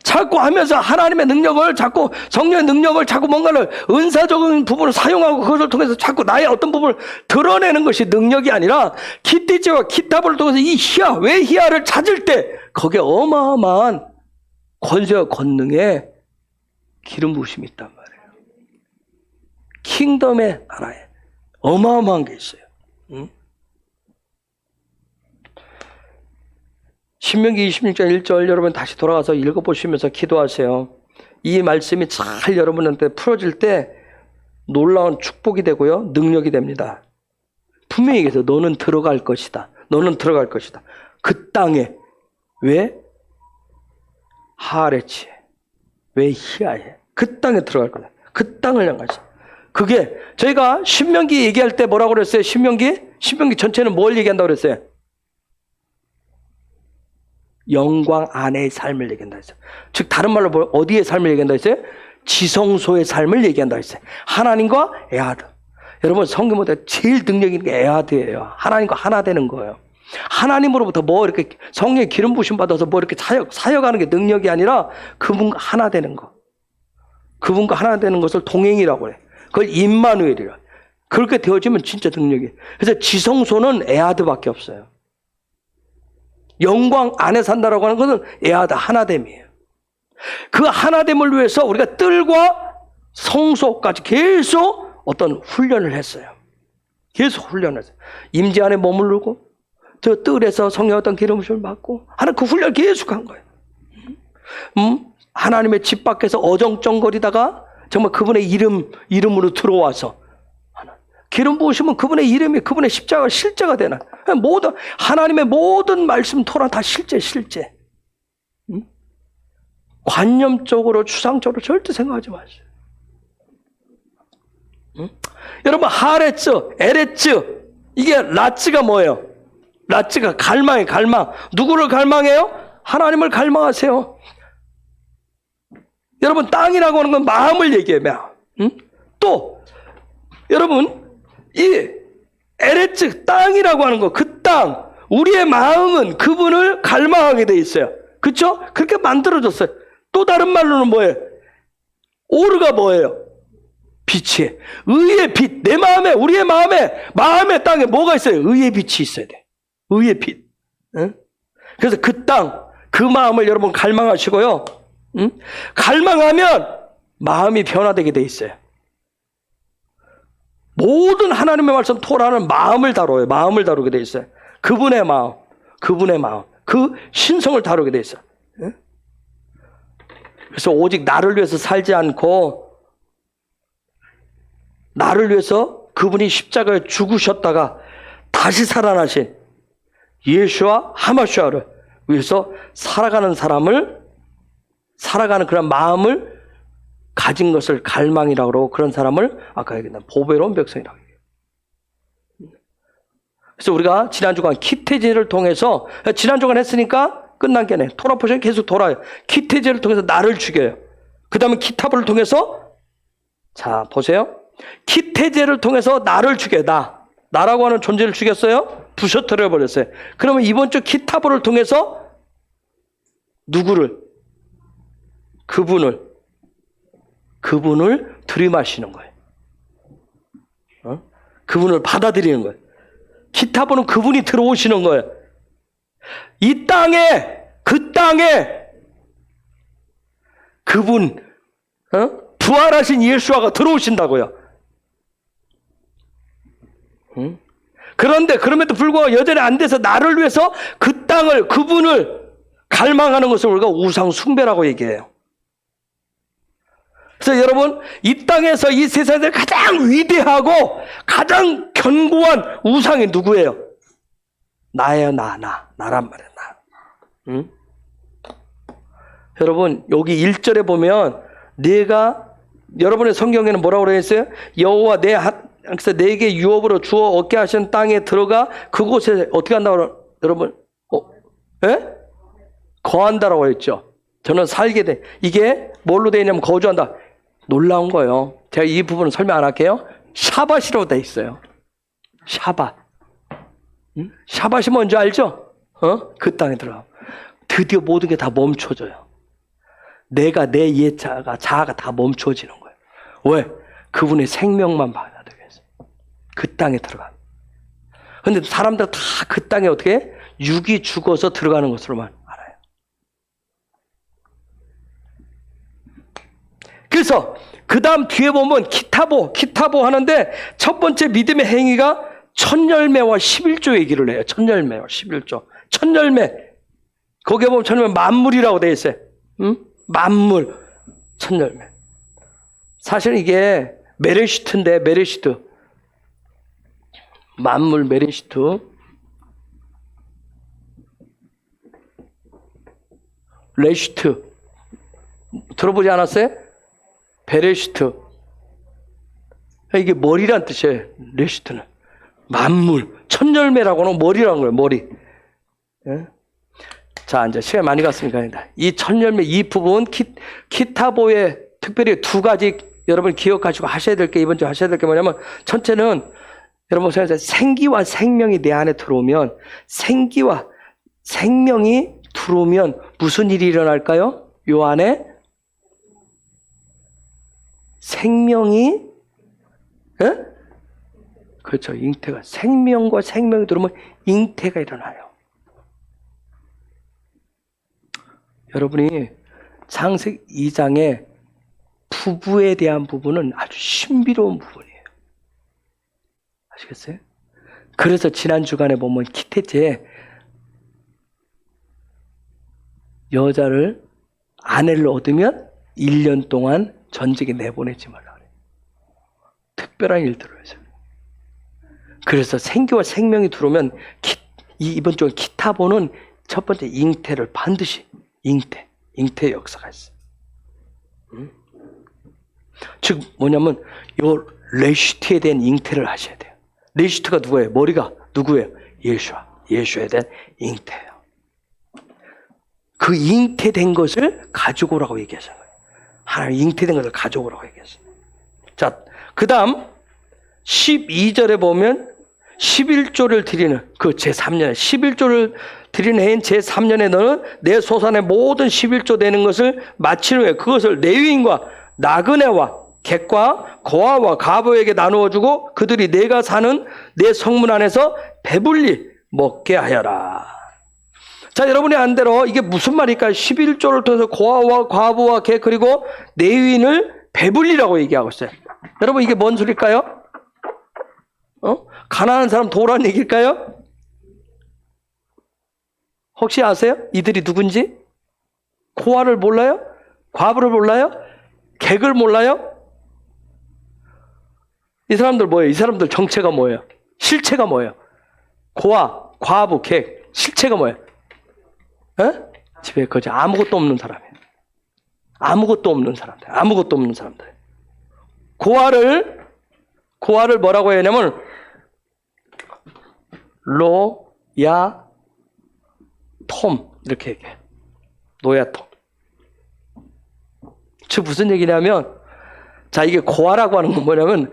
자꾸 하면서 하나님의 능력을 자꾸 성령의 능력을 자꾸 뭔가를 은사적인 부분을 사용하고 그것을 통해서 자꾸 나의 어떤 부분을 드러내는 것이 능력이 아니라 키티치와 키타보를 통해서 이 왜 희야를 찾을 때 거기에 어마어마한 권세와 권능의 기름 부으심이 있단 말이에요. 킹덤의 나라에 어마어마한 게 있어요. 응? 신명기 26장 1절 여러분 다시 돌아가서 읽어보시면서 기도하세요. 이 말씀이 잘 여러분한테 풀어질 때 놀라운 축복이 되고요. 능력이 됩니다. 분명히 얘기해서 너는 들어갈 것이다. 너는 들어갈 것이다. 그 땅에 왜? 하레치에 왜 히야에 그 땅에 들어갈 거다. 그 땅을 향하시. 그게 저희가 신명기 얘기할 때 뭐라고 그랬어요? 신명기 전체는 뭘 얘기한다고 그랬어요? 영광 안의 삶을 얘기한다 했어요. 즉 다른 말로 어디의 삶을 얘기한다 했어요? 지성소의 삶을 얘기한다 했어요. 하나님과 에하드. 여러분 성경보다 제일 능력 있는 게 에하드예요. 하나님과 하나 되는 거예요. 하나님으로부터 뭐 이렇게 성령의 기름 부심 받아서 뭐 이렇게 사역하는 게 능력이 아니라 그분과 하나 되는 거. 그분과 하나 되는 것을 동행이라고 해. 그걸 임마누엘이라. 그렇게 되어지면 진짜 능력이에요. 그래서 지성소는 에하드밖에 없어요. 영광 안에 산다라고 하는 것은 에하드 하나됨이에요. 그 하나됨을 위해서 우리가 뜰과 성소까지 계속 어떤 훈련을 했어요. 계속 훈련을 했어요. 임재 안에 머무르고 저 뜰에서 성령 어떤 기름 부심을 받고 하는 그 훈련을 계속 한 거예요. 하나님의 집 밖에서 어정쩡거리다가 정말 그분의 이름으로 들어와서 기름 부으시면 그분의 이름이 그분의 십자가 실제가 되나. 모든 하나님의 모든 말씀 토라 다 실제. 관념적으로 추상적으로 절대 생각하지 마세요. 여러분 하레츠, 에레츠 이게 라츠가 뭐예요? 라츠가 갈망. 누구를 갈망해요? 하나님을 갈망하세요. 여러분 땅이라고 하는 건 마음을 얘기해요. 또 여러분 이 에레츠 땅이라고 하는 거, 그 땅, 우리의 마음은 그분을 갈망하게 돼 있어요. 그렇죠? 그렇게 만들어졌어요. 또 다른 말로는 뭐예요? 오르가 뭐예요? 빛이에요. 의의 빛. 내 마음에, 우리의 마음의 땅에 뭐가 있어요? 의의 빛이 있어야 돼. 의의 빛. 응? 그래서 그 땅, 그 마음을 여러분 갈망하시고요. 응? 갈망하면 마음이 변화되게 돼 있어요. 모든 하나님의 말씀 토라는 마음을 다뤄요. 마음을 다루게 돼 있어요. 그분의 마음, 그 신성을 다루게 돼 있어요. 응? 그래서 오직 나를 위해서 살지 않고 나를 위해서 그분이 십자가에 죽으셨다가 다시 살아나신 예수와 하마슈아를 위해서 살아가는 그런 마음을 가진 것을 갈망이라고 그러고, 그런 사람을 아까 얘기했던 보배로운 백성이라고 얘기해요. 그래서 우리가 지난주간 키테제를 통해서, 지난주간 했으니까 끝난 게 아니에요. 토라 포션이 계속 돌아요. 키테제를 통해서 나를 죽여요. 그 다음에 키타브를 통해서, 자 보세요. 키테제를 통해서 나를 죽여요. 나라고 하는 존재를 죽였어요. 부셔뜨려 버렸어요. 그러면 이번 주 키타브를 통해서 누구를? 그분을 들이마시는 거예요. 그분을 받아들이는 거예요. 키타브는 그분이 들어오시는 거예요. 이 땅에, 그 땅에 그분, 부활하신 예수와가 들어오신다고요. 그런데 그럼에도 불구하고 여전히 안 돼서 나를 위해서 그 땅을, 그분을 갈망하는 것을 우리가 우상 숭배라고 얘기해요. 그래서 여러분, 이 땅에서 이 세상에서 가장 위대하고 가장 견고한 우상이 누구예요? 나예요. 나란 말이에요. 응? 여러분, 여기 1절에 보면 여러분의 성경에는 뭐라고 그래 있어요? 여호와 그래서 내게 유업으로 주어 얻게 하신 땅에 들어가 그곳에 어떻게 한다고 여러분? 거한다라고 했죠. 저는 살게 돼. 이게 뭘로 되어 있냐면 거주한다. 놀라운 거예요. 제가 이 부분은 설명 안 할게요. 샤밧이라고 되어 있어요. 샤밧. 샤밧이 뭔지 알죠? 그 땅에 들어가. 드디어 모든 게 다 멈춰져요. 내 자아가 다 멈춰지는 거예요. 왜? 그분의 생명만 받아들이기 위해서. 그 땅에 들어가. 근데 사람들 다 그 땅에 어떻게? 육이 죽어서 들어가는 것으로만 알아요. 그래서 그 다음 뒤에 보면 키타보 하는데 첫 번째 믿음의 행위가 첫열매와 11조 얘기를 해요. 첫열매와 11조. 첫열매. 거기에 보면 첫열매 만물이라고 되어 있어요. 만물. 첫열매. 사실 이게 메레시트인데, 메레시트. 만물 메레시트. 레시트. 들어보지 않았어요? 베레시트. 이게 머리란 뜻이에요. 레시트는. 만물. 첫열매라고는 머리라는 거예요. 머리. 예? 자, 이제 시간 많이 갔으니까 이 첫열매 이 부분 키타보의 특별히 두 가지 여러분 기억하시고 하셔야 될 게, 이번 주에 하셔야 될 게 뭐냐면, 첫째는 여러분 생각하세요. 생기와 생명이 내 안에 들어오면, 생기와 생명이 들어오면 무슨 일이 일어날까요? 요 안에 생명이, 그렇죠. 잉태가, 생명과 생명이 들어오면 잉태가 일어나요. 여러분이 창세기 2장에 부부에 대한 부분은 아주 신비로운 부분이에요. 아시겠어요? 그래서 지난 주간에 보면 키테제에 여자를 아내를 얻으면 1년 동안 전직에 내보내지 말라 그래요. 특별한 일들을 해서. 그래서 생기와 생명이 들어오면 이번 주 기타보는 첫 번째 잉태를 반드시 잉태의 역사가 있어요. 즉 뭐냐면 요 레시트에 대한 잉태를 하셔야 돼요. 레시트가 누구예요? 머리가 누구예요? 예수에 대한 잉태예요. 그 잉태된 것을 가지고 오라고 얘기하시는 거예요. 하나님 잉태된 것을 가지고 오라고 얘기했어요. 자, 그 다음 12절에 보면 11조를 드리는 그 제3년 11조를 드리는 해인 제3년에 너는 내 소산의 모든 11조 되는 것을 마친 후에 그것을 레위인과 나그네와 객과 고아와 과부에게 나누어 주고 그들이 내가 사는 내 성문 안에서 배불리 먹게 하여라. 자, 여러분의 안대로 이게 무슨 말일까요? 11조를 통해서 고아와 과부와 객 그리고 레위인을 배불리라고 얘기하고 있어요. 여러분 이게 뭔 소리일까요? 가난한 사람 도우라는 얘기일까요? 혹시 아세요? 이들이 누군지? 고아를 몰라요? 과부를 몰라요? 객을 몰라요? 이 사람들 뭐예요? 이 사람들 정체가 뭐예요? 실체가 뭐예요? 고아, 과부, 객, 실체가 뭐예요? 집에 거지 아무것도 없는 사람이에요. 아무것도 없는 사람들. 고아를 뭐라고 해야 하냐면 로야 톰 이렇게 얘기해요. 노야톰. 즉 무슨 얘기냐면 자 이게 고아라고 하는 건 뭐냐면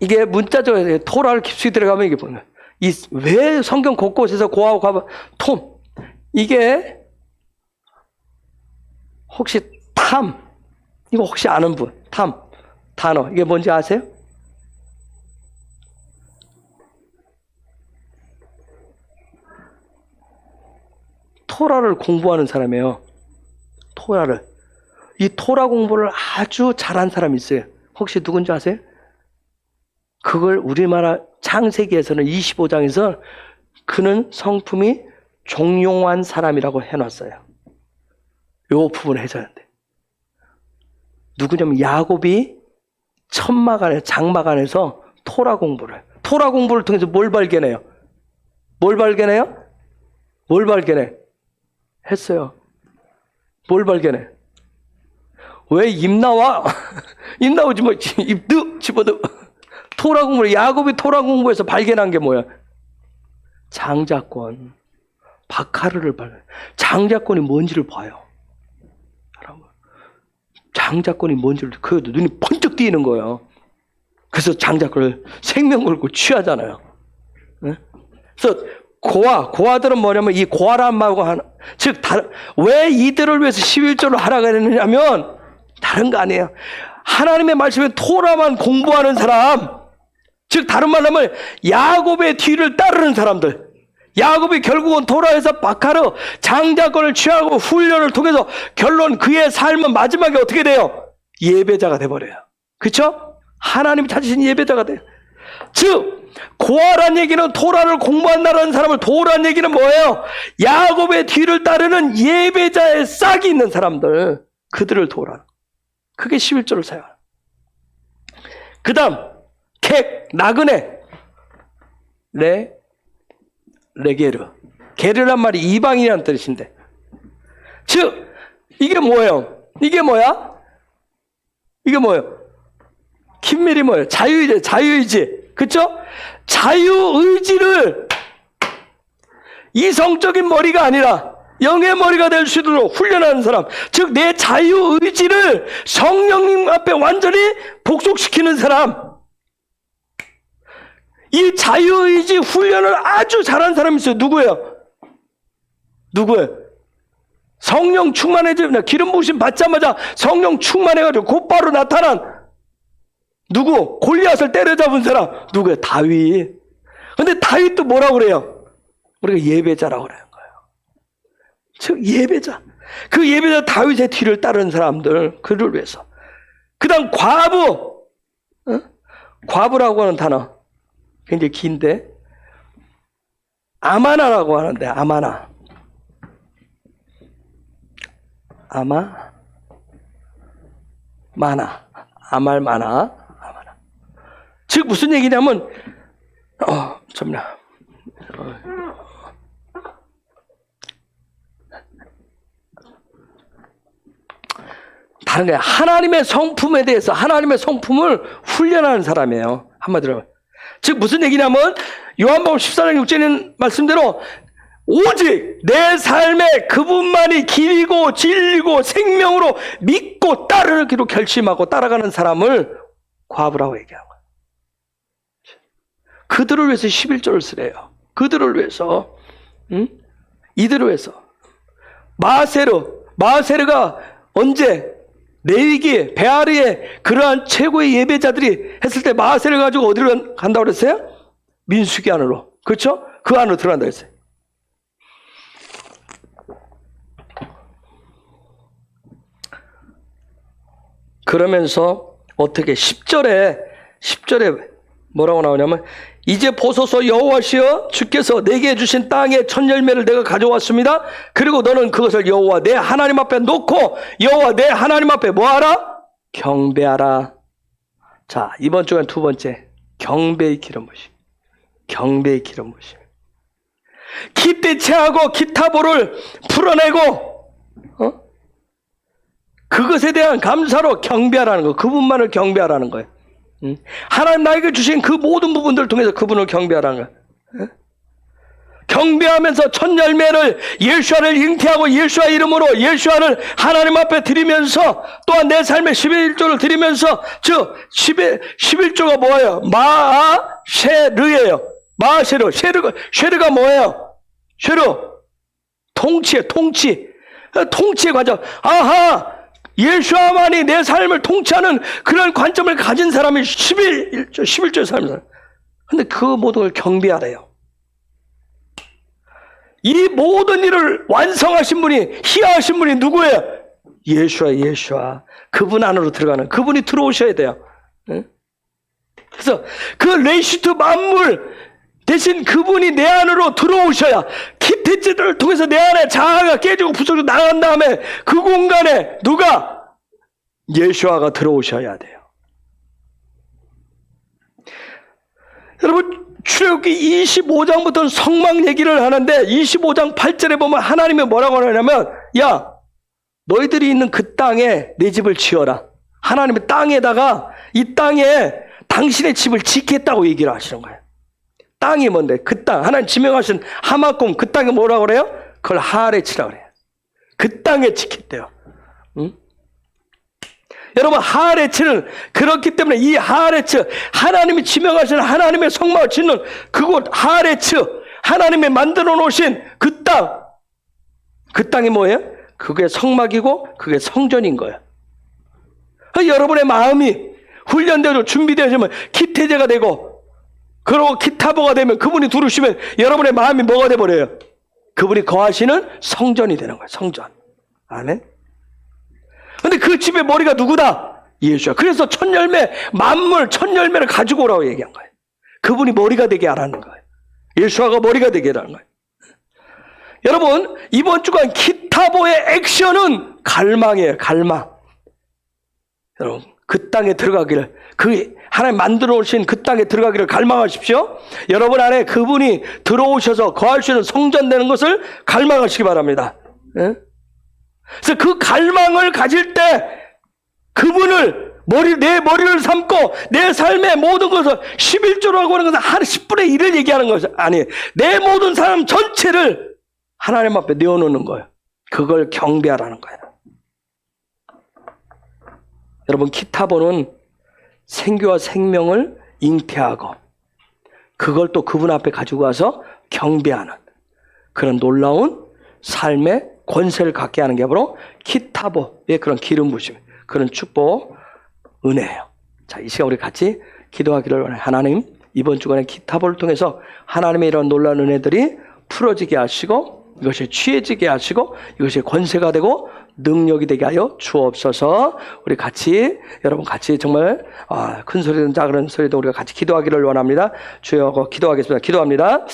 이게 문자적으로 토라를 깊숙이 들어가면 이게 뭐냐 왜 성경 곳곳에서 고아와 과부 톰 이게 혹시 탐 이거 혹시 아는 분 탐 단어 이게 뭔지 아세요? 토라를 공부하는 사람이에요. 이 토라 공부를 아주 잘한 사람이 있어요. 혹시 누군지 아세요? 그걸 우리나라 창세기에서는 25장에서 그는 성품이 종용한 사람이라고 해놨어요. 요 부분을 해줘야 돼. 누구냐면 야곱이 장막안에서 토라 공부를 통해서 뭘 발견해요? 했어요. 뭘 발견해? 왜 입 나오지 뭐 입도 집어도 토라 공부를 야곱이 토라 공부에서 발견한 게 뭐야? 장자권 바카르를 발견. 장자권이 뭔지를 봐요. 장자권이 뭔지를 그 눈이 번쩍 뜨이는 거예요. 그래서 장자권을 생명 걸고 취하잖아요. 네? 그래서 고아들은 뭐냐면 이 고아란 말고 즉 왜 이들을 위해서 11조를 하라고 했느냐면 다른 거 아니에요. 하나님의 말씀에 토라만 공부하는 사람, 즉 다른 말로 하면 야곱의 뒤를 따르는 사람들. 야곱이 결국은 토라에서 바카르 장자권을 취하고 훈련을 통해서 결론 그의 삶은 마지막에 어떻게 돼요? 예배자가 돼버려요. 그렇죠? 하나님이 찾으신 예배자가 돼요. 즉 고아란 얘기는 토라를 공부한다는 사람을 도우란 얘기는 뭐예요? 야곱의 뒤를 따르는 예배자의 싹이 있는 사람들 그들을 도우라. 그게 11조를 사용해요. 그 다음 객, 나그네 레게르 게르란 말이 이방인이라는 뜻인데 즉 이게 뭐예요? 이게 뭐예요? 긴밀히 뭐예요? 자유의지 그쵸? 자유의지를 이성적인 머리가 아니라 영의 머리가 될 수 있도록 훈련하는 사람 즉 내 자유의지를 성령님 앞에 완전히 복속시키는 사람 이 자유의지 훈련을 아주 잘한 사람이 있어요. 누구예요? 성령 충만해지면 기름 부으심 받자마자 성령 충만해가지고 곧바로 나타난 누구? 골리앗을 때려잡은 사람 누구예요? 다윗. 근데 다윗도 뭐라고 그래요? 우리가 예배자라고 그러는 거예요. 즉 예배자. 그 예배자 다윗의 뒤를 따르는 사람들 그를 위해서. 그 다음 과부. 과부라고 하는 단어 굉장히 긴데 아마나라고 하는데 아마 많아. 아말 많아. 즉 무슨 얘기냐면 잠깐만. 다른 거야. 하나님의 성품에 대해서 하나님의 성품을 훈련하는 사람이에요. 한마디로. 즉 무슨 얘기냐면 요한복음 14장 6절인 말씀대로 오직 내 삶에 그분만이 길이고 진리고 생명으로 믿고 따르기로 결심하고 따라가는 사람을 과부라고 얘기하는 거예요. 그들을 위해서 11조를 쓰래요. 그들을 위해서. 이들을 위해서. 마세르가 언제 레위기 베아리의 그러한 최고의 예배자들이 했을 때 마세를 가지고 어디로 간다고 그랬어요? 민수기 안으로. 그렇죠? 그 안으로 들어간다고 했어요. 그러면서 어떻게 10절에 뭐라고 나오냐면 이제 보소서 여호와시여 주께서 내게 주신 땅의 첫 열매를 내가 가져왔습니다. 그리고 너는 그것을 여호와 내 하나님 앞에 놓고 여호와 내 하나님 앞에 뭐하라? 경배하라. 자, 이번 주간 두 번째 경배의 기름 부심. 경배의 기름 부심. 기대체하고 기타보를 풀어내고 그것에 대한 감사로 경배하라는 거. 그분만을 경배하라는 거예요. 하나님 나에게 주신 그 모든 부분들을 통해서 그분을 경배하라는 거예요. 경배하면서 첫 열매를 예수아를 잉태하고 예수아 이름으로 예수아를 하나님 앞에 드리면서 또한 내 삶의 11조를 드리면서 즉 11조가 뭐예요? 마아쉐르예요. 마아쉐르. 쉐르가 뭐예요? 쉐르. 통치의 과정. 아하! 예수아만이 내 삶을 통치하는 그런 관점을 가진 사람이 11조의 삶이에요. 근데 그 모든 걸 경배하래요. 이 모든 일을 완성하신 분이, 희화하신 분이 누구예요? 예수아. 그분 안으로 들어가는, 그분이 들어오셔야 돼요. 그래서 그 레시트 만물 대신 그분이 내 안으로 들어오셔야 기태제들을 통해서 내 안에 자아가 깨지고 부서지고 나간 다음에 그 공간에 누가? 예수아가 들어오셔야 돼요. 여러분 출애굽기 25장부터는 성막 얘기를 하는데 25장 8절에 보면 하나님이 뭐라고 하냐면 야 너희들이 있는 그 땅에 내 집을 지어라. 하나님의 땅에다가 이 땅에 당신의 집을 짓겠다고 얘기를 하시는 거예요. 땅이 뭔데? 그 땅. 하나님 지명하신 하마꿈 그 땅에 뭐라고 그래요? 그걸 하레츠라고 그래요. 그 땅에 지켰대요. 응? 여러분 하레츠는 그렇기 때문에 이 하레츠 하나님이 지명하신 하나님의 성막을 짓는 그곳 하레츠 하나님이 만들어 놓으신 그 땅. 그 땅이 뭐예요? 그게 성막이고 그게 성전인 거예요. 여러분의 마음이 훈련되고 준비되어지면 기태제가 되고 그리고 기타보가 되면 그분이 들으시면 여러분의 마음이 뭐가 돼버려요? 그분이 거하시는 성전이 되는 거예요. 성전. 아멘. 근데 그 집의 머리가 누구다? 예수야. 그래서 첫 열매, 만물 첫 열매를 가지고 오라고 얘기한 거예요. 그분이 머리가 되게 하라는 거예요. 예수아가 머리가 되게 하라는 거예요. 여러분 이번 주간 기타보의 액션은 갈망이에요. 갈망. 여러분 그 땅에 들어가기를 그 하나님 만들어 오신 그 땅에 들어가기를 갈망하십시오. 여러분 안에 그분이 들어오셔서 거할 수 있는 성전 되는 것을 갈망하시기 바랍니다. 네? 그래서 그 갈망을 가질 때 그분을 내 머리를 삼고 내 삶의 모든 것을 11조라고 하는 것은 한 10분의 1을 얘기하는 것이 아니에요. 내 모든 사람 전체를 하나님 앞에 내어놓는 거예요. 그걸 경배하라는 거예요. 여러분 기타보는 생교와 생명을 잉태하고 그걸 또 그분 앞에 가지고 와서 경배하는 그런 놀라운 삶의 권세를 갖게 하는 게 바로 기타보의 그런 기름 부심, 그런 축복, 은혜예요. 자, 이 시간 우리 같이 기도하기를 원해요. 하나님, 이번 주간에 기타보를 통해서 하나님의 이런 놀라운 은혜들이 풀어지게 하시고 이것이 취해지게 하시고 이것이 권세가 되고 능력이 되게 하여 주옵소서. 우리 같이 여러분 같이 정말 큰 소리든 작은 소리든 우리가 같이 기도하기를 원합니다. 주여 기도하겠습니다. 기도합니다.